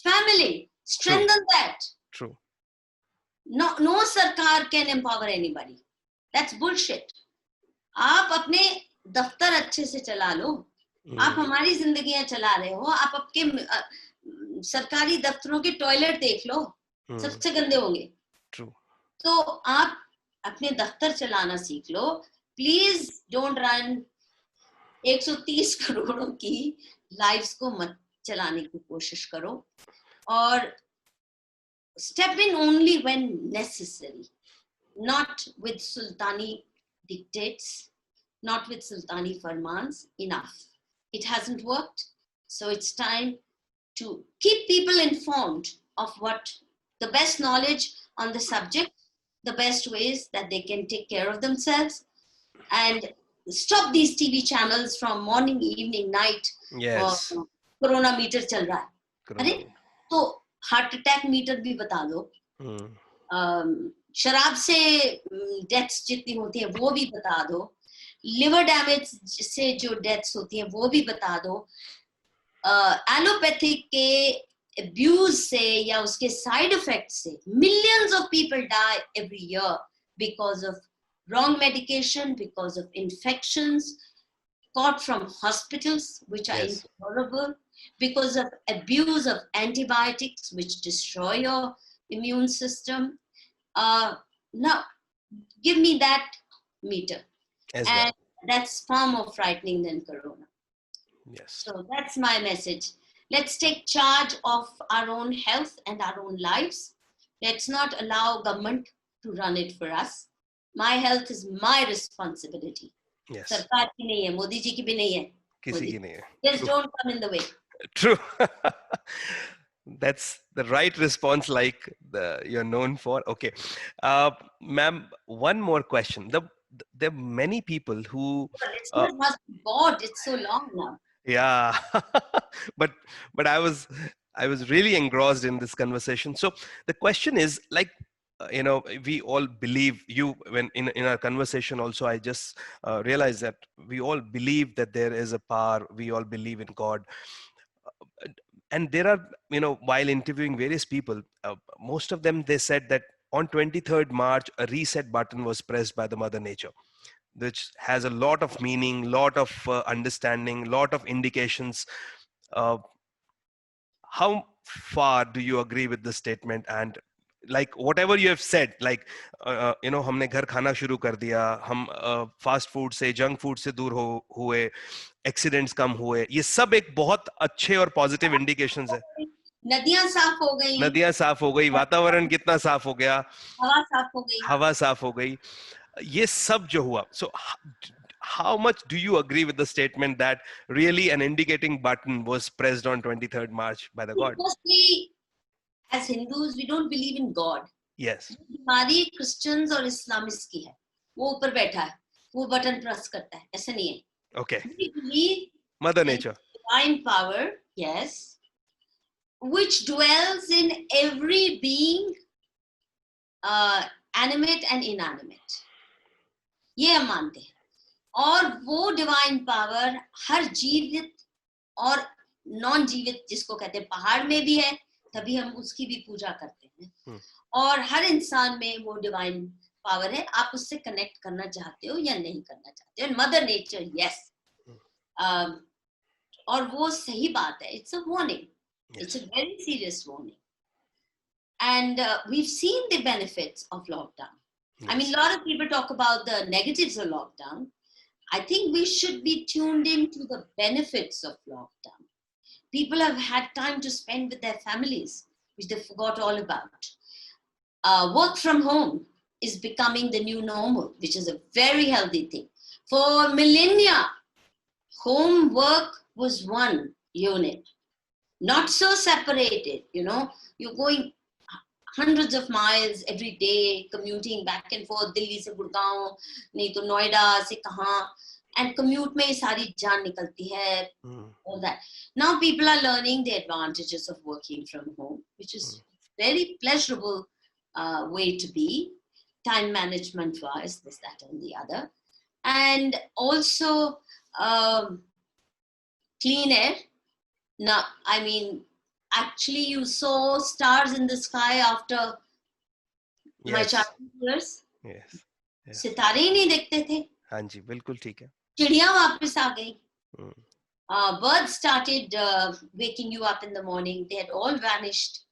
family, strengthen that. True. No sarkar can empower anybody. That's bullshit. आप अपने दफ्तर अच्छे से चला लो, आप हमारी जिंदगियां चला रहे हो, आप आपके सरकारी दफ्तरों के टॉयलेट देख लो, सबसे गंदे होंगे। True. तो आप अपने दफ्तर चलाना सीख लो। प्लीज डोंट रन 130 करोड़ों की लाइव्स को मत चलाने की कोशिश करो, और step in only when necessary, not with sultani dictates, not with sultani farmans. Enough. It hasn't worked, so it's time to keep people informed of what the best knowledge on the subject, the best ways that they can take care of themselves, and stop these TV channels from morning, evening, night. Yes. Corona meter चल रहा है, अरे तो heart attack metre भी बता दो, शराब से डेथ्स जितनी होती है वो भी बता दो, लिवर डैमेज से जो डेथ्स होती है वो भी बता दो, एलोपैथिक के अब्यूज से या उसके साइड इफेक्ट से millions of people die every year because of wrong medication, because of infections caught from hospitals, which are intolerable, because of abuse of antibiotics, which destroy your immune system. Now, give me that meter. And that's far more frightening than corona. Yes. So that's my message. Let's take charge of our own health and our own lives. Let's not allow government to run it for us. My health is my responsibility. Yes. सरकार की नहीं है, मोदी जी की भी नहीं है, किसी की नहीं है. Just don't come in the way. True. That's the right response, like you're known for. Okay, ma'am, one more question. There are many people who Listeners must be bored. It's so long now. Yeah, but I was really engrossed in this conversation. So the question is, like, we all believe you. When in our conversation also, I just realized that we all believe that there is a power. We all believe in God. And there are, while interviewing various people, most of them, they said that on 23rd March, a reset button was pressed by the Mother Nature, which has a lot of meaning, lot of understanding, lot of indications. How far do you agree with this statement? And like whatever you have said, like हमने घर खाना शुरू कर दिया, हम fast food से, junk food से दूर हुए, एक्सीडेंट्स कम हुए, ये सब एक बहुत अच्छे और पॉजिटिव इंडिकेशंस है. नदियां साफ हो गई, वातावरण कितना साफ हो गया, हवा साफ हो गई, ये सब जो हुआ. So how much do you agree with the statement that really an indicating button was pressed on 23rd March by the God? Mostly, as Hindus, we don't believe in God. Yes. हमारी Christians और Islamists की है, वो ऊपर बैठा है, वो button press करता है, ऐसा नहीं है. Okay. We believe Mother Nature, divine power, yes, which dwells in every being, animate and inanimate. ये हम मानते हैं. और वो डिवाइन पावर हर जीवित और नॉन जीवित, जिसको कहते हैं, पहाड़ में भी है, तभी हम उसकी भी पूजा करते हैं. और हर इंसान में वो डिवाइन पावर है. आप उससे कनेक्ट करना चाहते हो या नहीं करना चाहते हो. Mother nature, yes. और वो सही बात है. It's a warning. It's a very serious warning. And we've seen the benefits of lockdown. Yes. I mean, a lot of people talk about the negatives of lockdown. I think we should be tuned into the benefits of lockdown. People have had time to spend with their families, which they forgot all about. Work from home is becoming the new normal, which is a very healthy thing. For millennia, home work was one unit, not so separated. You're going hundreds of miles every day, commuting back and forth, Delhi se Gurgaon, nahi to Noida se kahan, and commute mein sari jaan nikalti hai, all that. Now people are learning the advantages of working from home, which is very pleasurable way to be, time management wise, this, that, and the other. And also clean air. Now, I mean, actually you saw stars in the sky after my childhood years. Yes. सितारे ही नहीं देखते थे. हाँ जी, बिल्कुल ठीक है. चिड़िया वापस आ गई. Birds started waking you up in the morning. They had all vanished.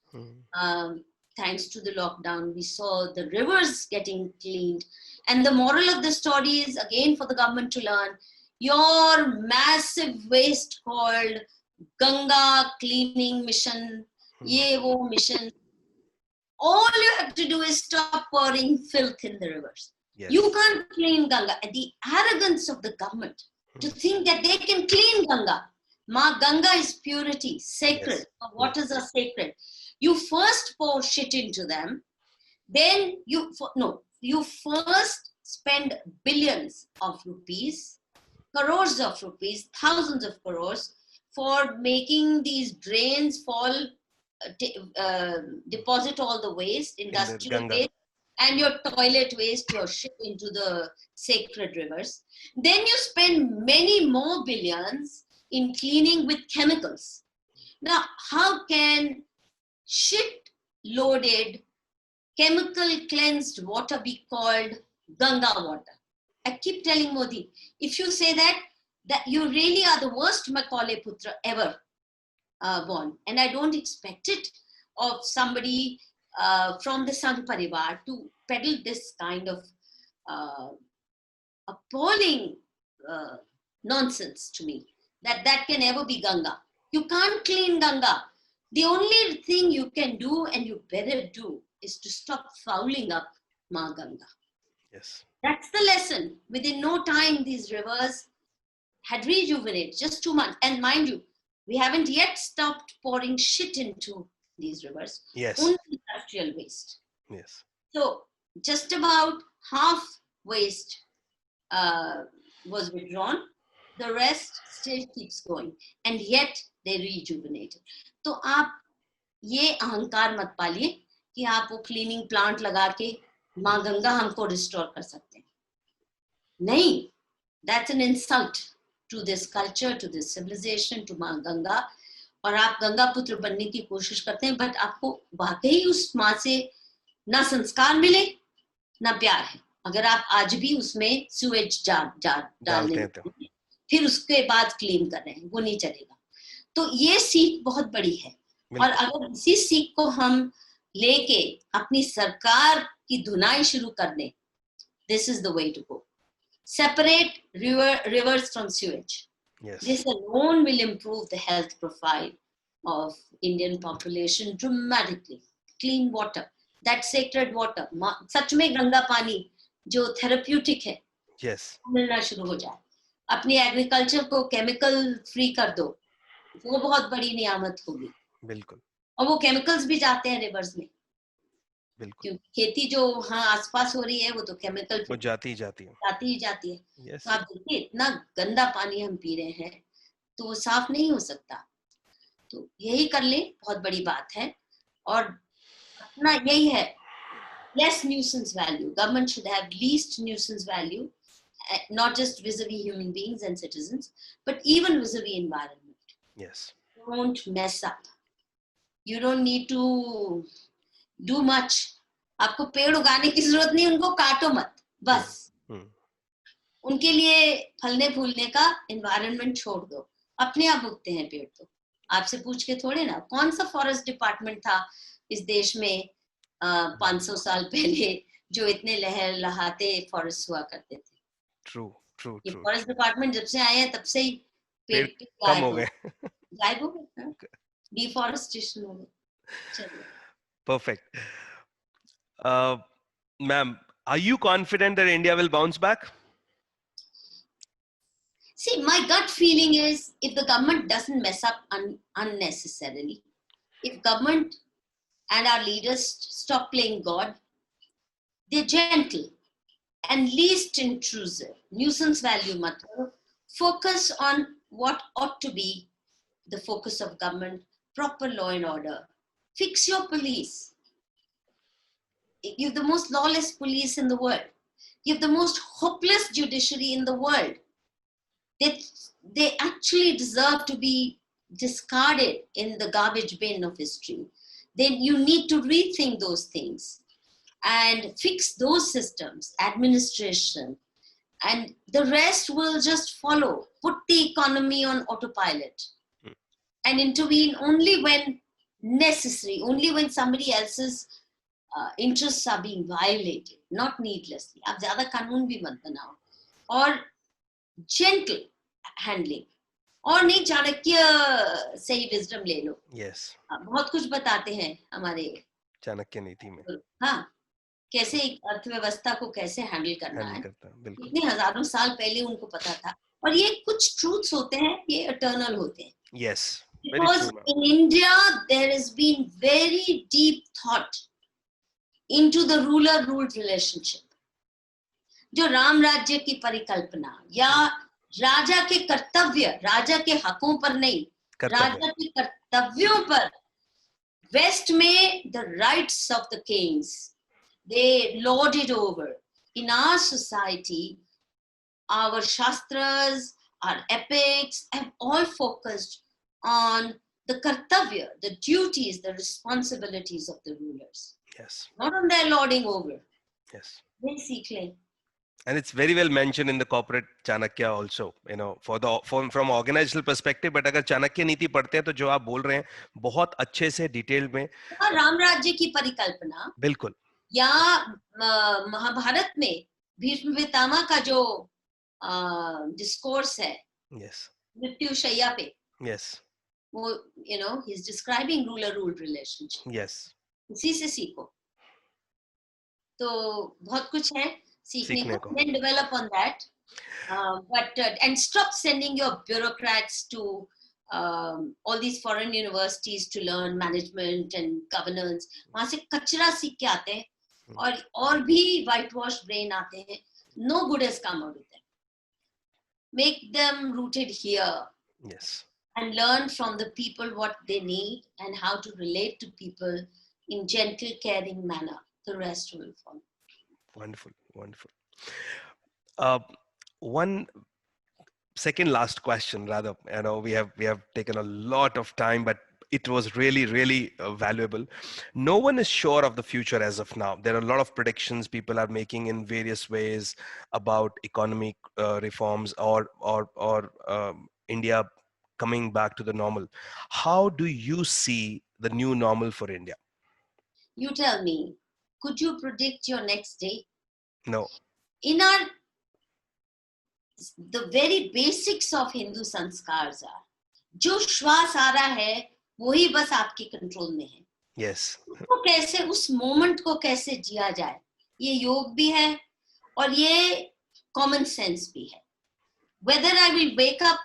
Thanks to the lockdown, we saw the rivers getting cleaned. And the moral of the story is, again, for the government to learn, your massive waste called Ganga cleaning mission, ye wo mission, all you have to do is stop pouring filth in the rivers. Yes. You can't clean Ganga. And the arrogance of the government to think that they can clean Ganga. Ma Ganga is purity, sacred. Yes. Waters are sacred. You first pour shit into them, then you first spend billions of rupees, crores of rupees, thousands of crores for making these drains fall, deposit all the waste, industrial waste, and your toilet waste, your shit into the sacred rivers. Then you spend many more billions in cleaning with chemicals. Now, how can shit-loaded, chemical-cleansed water be called Ganga water? I keep telling Modi, if you say that you really are the worst Macaulay Putra ever born. And I don't expect it of somebody from the Sangh Parivar to peddle this kind of appalling nonsense to me, that can ever be Ganga. You can't clean Ganga. The only thing you can do, and you better do, is to stop fouling up Ma Ganga. Yes. That's the lesson. Within no time, these rivers had rejuvenated, just 2 months. And mind you, we haven't yet stopped pouring shit into these rivers. Yes. Only industrial waste. Yes. So just about half waste was withdrawn. The rest still keeps going. And yet they rejuvenated. तो आप ये अहंकार मत पालिए कि आप वो cleaning plant लगा के माँ गंगा हमको रिस्टोर कर सकते हैं. नहीं, that's an insult to this culture, to this civilization, to माँ गंगा. और आप गंगा पुत्र बनने की कोशिश करते हैं, बट आपको वाकई उस माँ से ना संस्कार मिले ना प्यार है. अगर आप आज भी उसमें सुएज डालने हैं, फिर उसके बाद क्लीन कर रहे हैं, वो नहीं चलेगा. तो ये सीख बहुत बड़ी है. और अगर इसी सीख को हम लेके अपनी सरकार की धुनाई शुरू कर दें, this is the way to go. Separate rivers from sewage. Yes. This alone will improve the health profile of Indian population dramatically. Clean water, that sacred water, सच में गंगा पानी जो थेरेप्यूटिक है, yes, मिलना शुरू हो जाए. अपनी एग्रीकल्चर को केमिकल फ्री कर दो, वो बहुत बड़ी नियामत होगी. बिल्कुल. और वो केमिकल्स भी जाते हैं रिवर्स में. बिल्कुल. क्योंकि खेती जो आसपास हो रही है वो तो केमिकल वो जाती ही जाती है. Yes. तो आप देखिए इतना गंदा पानी हम पी रहे हैं तो वो साफ नहीं हो सकता. तो यही कर ले, बहुत बड़ी बात है. और अपना यही है, less nuisance value. Government should have least nuisance value, not just vis-a-vis human beings and citizens, but even vis-a-vis environment. Yes. Don't mess up. You don't need to do much. आपको पेड़ उगाने की जरूरत नहीं, उनको काटो मत, बस. उनके लिए फलने फूलने का एनवायरनमेंट छोड़ दो, अपने आप उगते हैं पेड़. तो आपसे पूछ के थोड़े ना. कौन सा फॉरेस्ट डिपार्टमेंट था इस देश में 500 साल पहले जो इतने लहर लहाते फॉरेस्ट हुआ करते थे? ट्रू. ये फॉरेस्ट डिपार्टमेंट जब से आए हैं तब से ही पेड़ कम हो गए. गायब हो गए. डिफॉरेस्टेशन हो गई. चलिए. Perfect. Ma'am, are you confident that India will bounce back? See, my gut feeling is if the government doesn't mess up unnecessarily, if government and our leaders stop playing God. They're gentle and least intrusive. Nuisance value matter. Focus on what ought to be the focus of government, proper law and order. Fix your police. You have the most lawless police in the world. You have the most hopeless judiciary in the world. They actually deserve to be discarded in the garbage bin of history. Then you need to rethink those things and fix those systems, administration, and the rest will just follow. Put the economy on autopilot and intervene only when necessary, only when somebody else's interests are being violated, not needlessly. आप ज़्यादा कानून भी मत बनाओ और gentle handling. और नहीं चाणक्य से ही wisdom ले लो. Yes. बहुत कुछ बताते हैं हमारे चाणक्य नीति में. हाँ, कैसे अर्थव्यवस्था को कैसे हैंडल करना है. बिल्कुल. इतने हजारों साल पहले उनको पता था. और ये कुछ truths होते हैं, ये eternal होते हैं. Yes. Because in India there has been very deep thought into the ruler-ruled relationship. जो राम राज्य की परिकल्पना या राजा के कर्तव्य, राजा के हकों पर नहीं, राजा के कर्तव्यों पर. West में the rights of the kings, they lorded over. In our society, our shastras, our epics have all focused on the kartavya, the duties, the responsibilities of the rulers. Yes. Not on their lording over. Yes. Basically. And it's very well mentioned in the corporate Chanakya also, you know, from organizational perspective. But अगर चाणक्य नीति पढ़ते हैं तो जो आप बोल रहे हैं बहुत अच्छे से डिटेल में. राम राज्य की परिकल्पना. बिल्कुल. या महाभारत में भीष्म पितामह का जो डिस्कोर्स है. Yes. मृत्यु शैया पे. Yes. वो, you know, he's describing ruler-ruled relationship. Yes. इसी से सीखो. तो बहुत कुछ है सीखने को. Then develop on that. And stop sending your bureaucrats to all these foreign universities to learn management and governance. वहाँ से कचरा सीख के आते हैं और भी whitewash brain आते हैं. No good has come out of them. Make them rooted here. Yes. And learn from the people what they need and how to relate to people in gentle, caring manner. The rest will follow. Wonderful, wonderful. One second last question, rather. You know, we have taken a lot of time, but it was really valuable. No one is sure of the future as of now. There are a lot of predictions people are making in various ways about economic reforms or India coming back to the normal. How do you see the new normal for India? You tell me, could you predict your next day? No. In the very basics of Hindu sanskars are, जो श्वास आ रहा है वही बस आपके control में है. Yes. उसको कैसे, उस मोमेंट को कैसे जिया जाए, ये योग भी है और ये कॉमन सेंस भी है. Whether I will wake up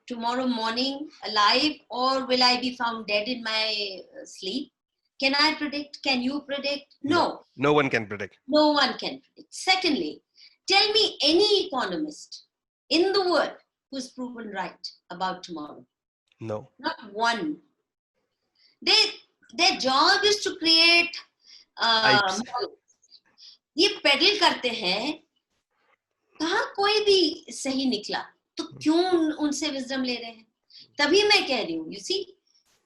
tomorrow morning alive or will I be found dead in my sleep? Can I predict? Can you predict? No. No one can predict. No one can predict. Secondly, tell me any economist in the world who's proven right about tomorrow. No. Not one. Their job is to create ये pedal करते हैं. कहाँ कोई भी सही निकला तो क्यों उनसे विजडम ले रहे हैं? तभी मैं कह रही हूँ, you see,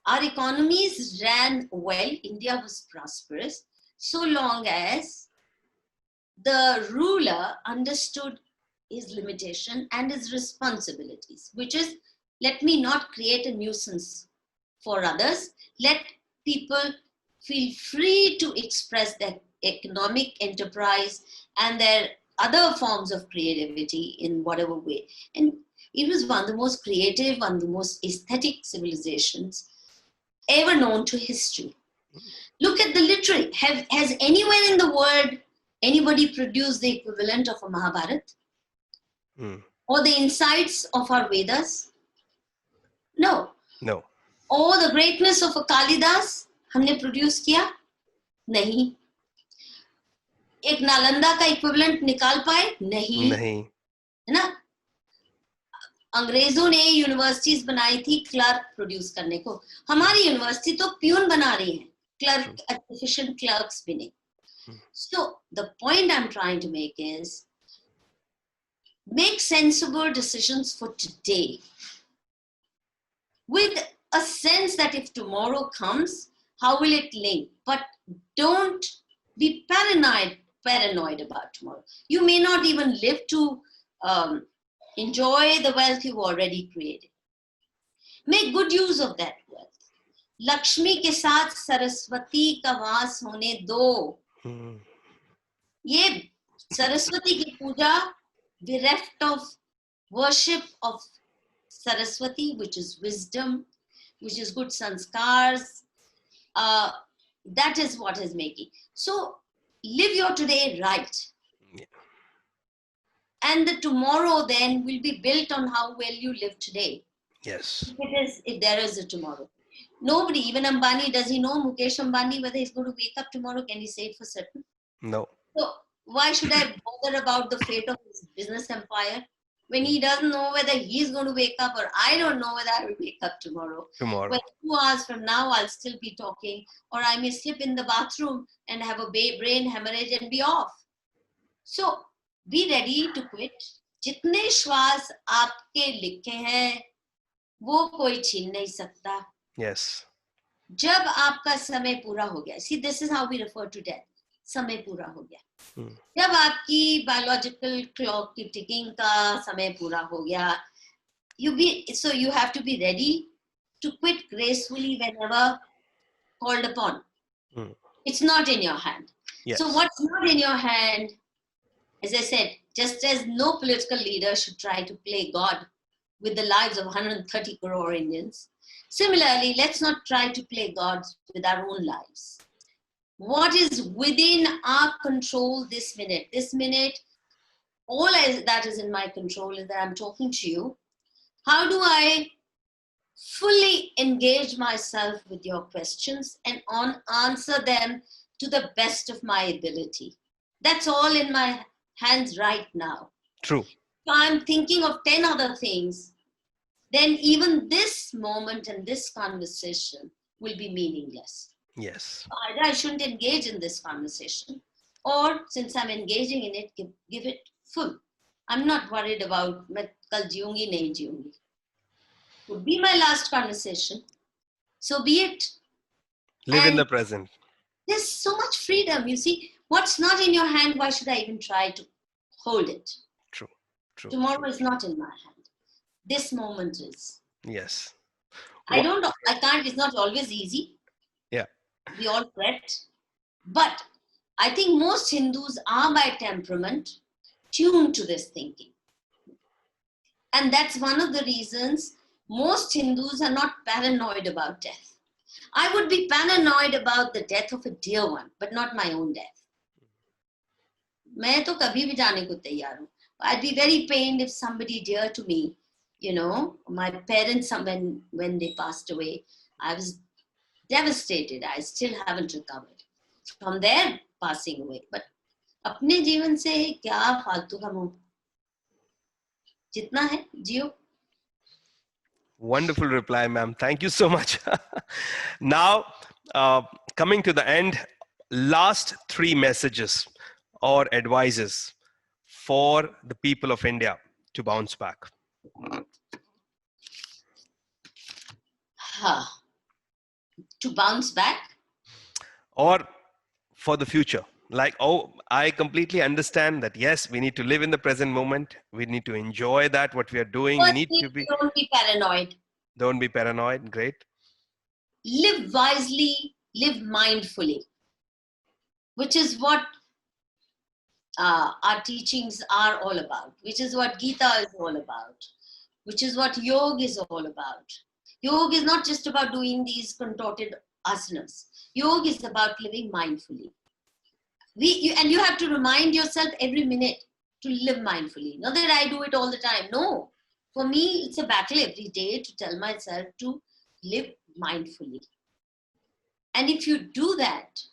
our economies ran well. India was prosperous so long as the ruler understood his limitation and his responsibilities, which is, let me not create a nuisance for others. Let people feel free to express their economic enterprise and their other forms of creativity in whatever way. And it was one of the most creative, one of the most aesthetic civilizations ever known to history. Look at the literary. Has anywhere in the world anybody produced the equivalent of a Mahabharata? Or the insights of our Vedas? No. No. Or the greatness of a Kalidas? हमने produce किया नहीं. एक नालंदा का equivalent निकाल पाए नहीं, है ना. अंग्रेजों ने यूनिवर्सिटीज बनाई थी क्लर्क प्रोड्यूस करने को. हमारी यूनिवर्सिटी तो प्यून बना रही है, क्लर्क, एफिशिएंट क्लर्क्स भी नहीं. So the point I'm trying to make is make sensible decisions for today with a sense that if tomorrow comes, how will it link? But don't be paranoid about tomorrow. You may not even live to enjoy the wealth you've already created. Make good use of that wealth. Lakshmi के साथ सरस्वती का वास होने दो. ये सरस्वती की पूजा, bereft of worship of Saraswati, which is wisdom, which is good sanskars, that is what is making. So live your today right. And the tomorrow then will be built on how well you live today. Yes. If there is a tomorrow. Nobody, even Ambani, does he know Mukesh Ambani, whether he's going to wake up tomorrow? Can he say it for certain? No. So why should I bother about the fate of his business empire when he doesn't know whether he's going to wake up, or I don't know whether I will wake up tomorrow. When 2 hours from now, I'll still be talking, or I may slip in the bathroom and have a brain hemorrhage and be off. So be ready to quit. जितने श्वास आपके लिखे हैं, वो कोई छीन नहीं सकता. Yes. जब आपका समय पूरा हो गया, see, this is how we refer to death. समय पूरा हो गया. जब आपकी biological clock की ticking का समय पूरा हो गया, so you have to be ready to quit gracefully whenever called upon. It's not in your hand. Yes. So what's not in your hand, as I said, just as no political leader should try to play God with the lives of 130 crore Indians, similarly, let's not try to play God with our own lives. What is within our control this minute, all that is in my control is that I'm talking to you. How do I fully engage myself with your questions and answer them to the best of my ability? That's all in my hands right now. True. So I'm thinking of 10 other things. Then even this moment and this conversation will be meaningless. Yes. Either I shouldn't engage in this conversation, or since I'm engaging in it, give it full. I'm not worried about kal jiyungi, nahi jiyungi. Could be my last conversation. So be it. Live in the present. There's so much freedom. You see, what's not in your hand, why should I even try to hold it? True. Tomorrow is not in my hand. This moment is. Yes. I can't, it's not always easy. Yeah. We all fret. But I think most Hindus are by temperament tuned to this thinking. And that's one of the reasons most Hindus are not paranoid about death. I would be paranoid about the death of a dear one, but not my own death. मैं तो कभी भी जाने को तैयार हूँ. I'd be very pained if somebody dear to me, my parents, when they passed away, I was devastated. I still haven't recovered from their passing away. But अपने जीवन से क्या फालतू का मोह, जितना है जियो. Wonderful reply, ma'am. Thank you so much. Now, coming to the end, last 3 messages or advices for the people of India to bounce back. To bounce back? Or for the future. Like, I completely understand that, yes, we need to live in the present moment. We need to enjoy that, what we are doing. First, we need to be... Don't be paranoid. Don't be paranoid. Great. Live wisely, live mindfully, which is what our teachings are all about, which is what Gita is all about, which is what yoga is all about. Yoga is not just about doing these contorted asanas. Yoga is about living mindfully. And you have to remind yourself every minute to live mindfully. Not that I do it all the time. No. For me, it's a battle every day to tell myself to live mindfully. And if you do that,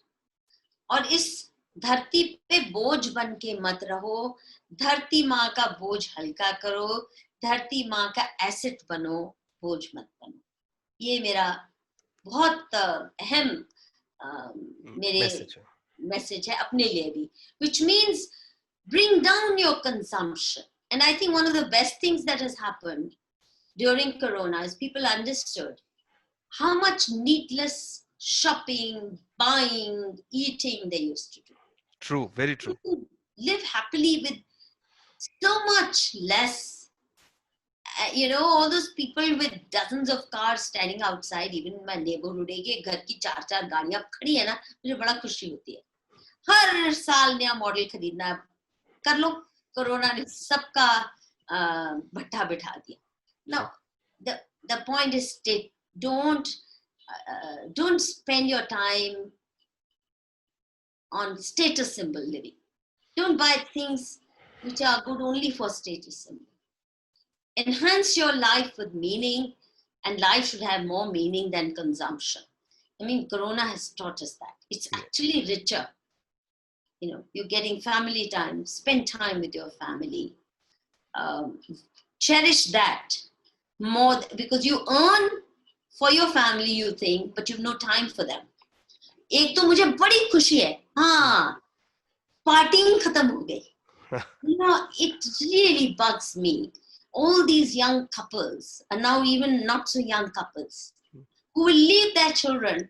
और इस धरती पे बोझ बन के मत रहो, धरती माँ का बोझ हल्का करो, धरती माँ का एसेट बनो, बोझ मत बनो. ये मेरा बहुत अहम मेरे मैसेज है अपने लिए भी, which means bring down your consumption. And I think one of the best things that has happened during Corona is people understood how much needless shopping, buying, eating they used to do. True, very true. People live happily with so much less. You know, all those people with dozens of cars standing outside, even in my neighborhood, एक घर की 4-4 गाड़ियां खड़ी है ना, मुझे बड़ा खुशी होती है. हर साल नया मॉडल खरीदना है, कर लो. कोरोना ने सबका भट्ठा बिठा दिया. Now, the point is, don't spend your time on status symbol living. Don't buy things which are good only for status symbol. Enhance your life with meaning, and life should have more meaning than consumption. I mean, Corona has taught us that. It's actually richer. You know, you're getting family time, spend time with your family. Cherish that more, because you earn for your family, you think, but you've no time for them. एक तो मुझे बड़ी खुशी है, हाँ, parting खत्म हो गई. You know, it really bugs me. All these young couples, and now even not so young couples, who will leave their children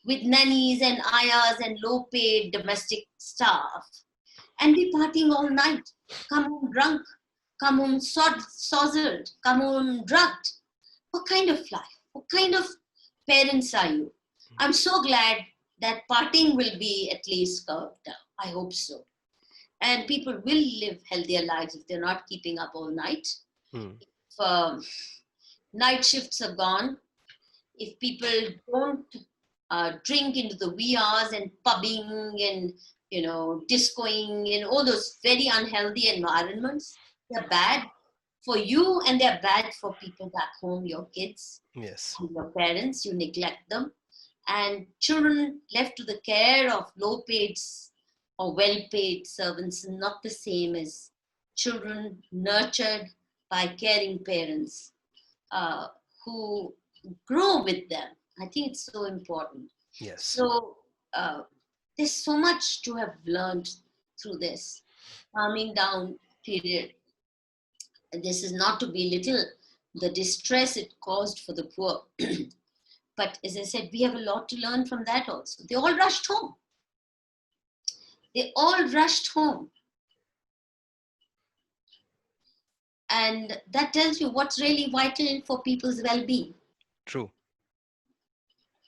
with nannies and ayahs and low-paid domestic staff and be partying all night, come home drunk, come home sozzled, come home drugged. What kind of life? What kind of parents are you? I'm so glad that partying will be at least curbed down. I hope so. And people will live healthier lives if they're not keeping up all night. If night shifts are gone, if people don't drink into the wee hours and pubbing and, you know, discoing and all those very unhealthy environments, they're bad for you and they're bad for people back home, your kids, yes, and your parents. You neglect them. And children left to the care of low-paid or well-paid servants are not the same as children nurtured by caring parents who grow with them. I think it's so important. Yes. So there's so much to have learned through this calming down period. This is not to belittle the distress it caused for the poor. But as I said, we have a lot to learn from that also. They all rushed home. They all rushed home. And that tells you what's really vital for people's well-being. True.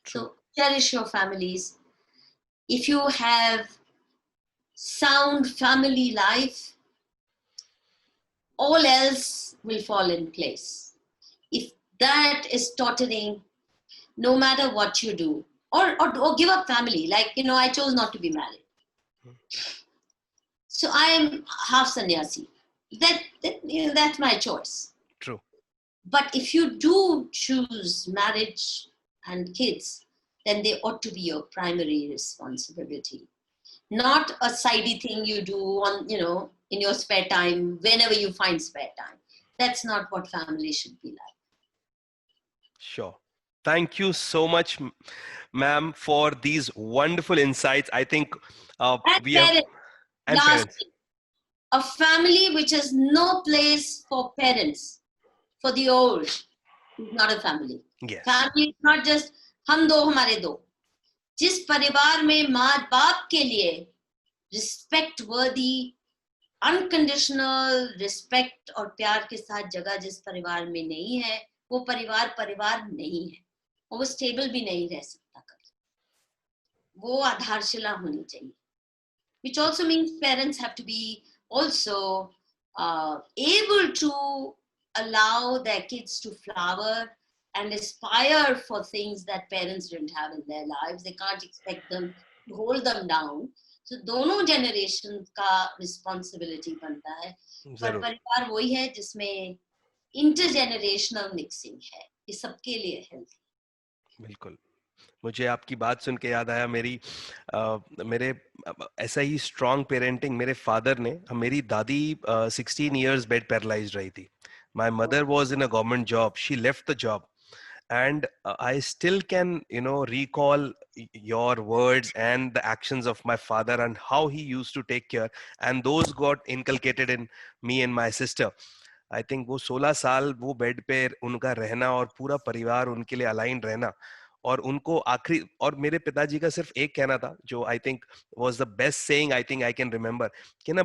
So cherish your families. If you have sound family life, all else will fall in place. If that is tottering, no matter what you do, or give up family, like, you know, I chose not to be married. So I am half sannyasi. You know, that's my choice. True. But if you do choose marriage and kids, then they ought to be your primary responsibility. Not a sidey thing you do on, you know, in your spare time, whenever you find spare time. That's not what family should be like. Sure. Thank you so much, ma'am, for these wonderful insights. I think we have... And parents. A family which has no place for parents, for the old, is not a family. Yes. Family is not just हम दो हमारे दो. जिस परिवार में माँ बाप के लिए respect worthy, unconditional respect और प्यार के साथ जगह जिस परिवार में नहीं है, वो परिवार नहीं है. वो stable भी नहीं रह सकता कभी. वो आधारशिला होनी चाहिए. Which also means parents have to be also able to allow their kids to flower and aspire for things that parents didn't have in their lives. They can't expect them to hold them down. So दोनों generation का responsibility बनता है. पर परिवार वही है जिसमें intergenerational mixing है. ये सबके लिए healthy. बिल्कुल. मुझे आपकी बात सुन के याद आया मेरे ऐसा ही स्ट्रॉन्ग पेरेंटिंग मेरे फादर ने, मेरी दादी 16 years बेड पैरालाइज्ड रही थी. My mother was in a government job, she left the job, and I still can recall your words and the actions of my father and how he used to take care, and those got inculcated in me and my sister. I think वो 16 साल वो bed पे उनका रहना और पूरा परिवार उनके लिए अलाइन रहना, और उनको आखिरी, और मेरे पिताजी का सिर्फ एक कहना था जो I think was the best saying I think I can remember, कि ना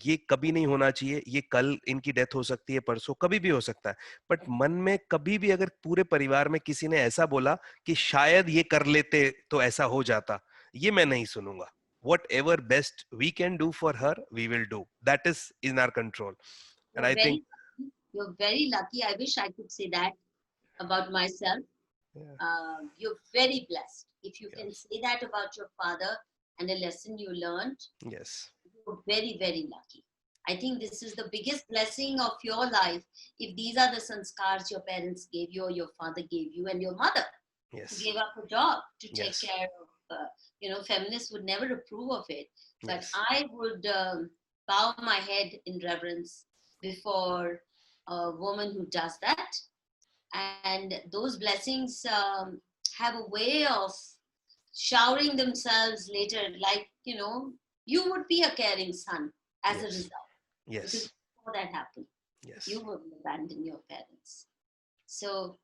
ये कभी नहीं होना चाहिए, ये कल इनकी डेथ हो सकती है, परसों कभी भी हो सकता है, बट मन में कभी भी अगर पूरे परिवार में किसी ने ऐसा बोला कि शायद ये कर लेते तो ऐसा हो जाता, ये मैं नहीं सुनूंगा. Whatever best we can do for her, we will do. That is in our control. And You're I think, very you're very lucky. I wish I could say that about myself. yeah, You're very blessed. If you yeah, can say that about your father and a lesson you learned, yes, you're very, very lucky. I think this is the biggest blessing of your life. If these are the sanskars your parents gave you, or your father gave you, and your mother, who yes, gave up a job to take yes, care of, feminists would never approve of it. But yes, I would bow my head in reverence before a woman who does that. And those blessings have a way of showering themselves later, like, you would be a caring son as a yes, result. Because yes, before that happened, you yes. wouldn't abandon your parents. So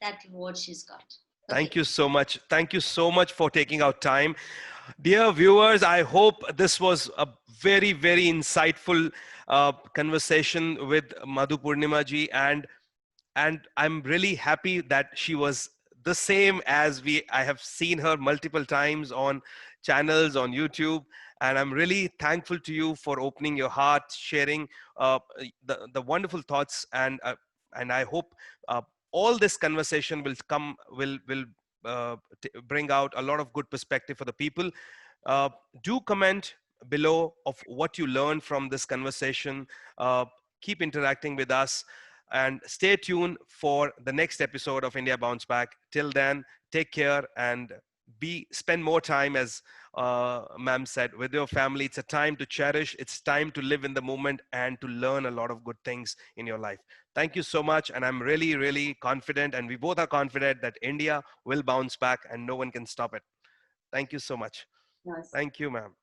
that reward she's got. Thank Okay. you so much. Thank you so much for taking out time. Dear viewers, I hope this was a very, very insightful conversation with MadhuPurnima Ji, and I'm really happy that she was the same as I have seen her multiple times on channels on YouTube, and I'm really thankful to you for opening your heart, sharing the wonderful thoughts, and I hope all this conversation will bring out a lot of good perspective for the people. uh, do comment below of what you learned from this conversation. uh, Keep interacting with us, and stay tuned for the next episode of India Bounce Back. Till then, take care and spend more time, as ma'am said, with your family. It's a time to cherish, it's time to live in the moment and to learn a lot of good things in your life. Thank you so much, and I'm really, really confident, and we both are confident that India will bounce back and no one can stop it. Thank you so much. Yes. Thank you, ma'am.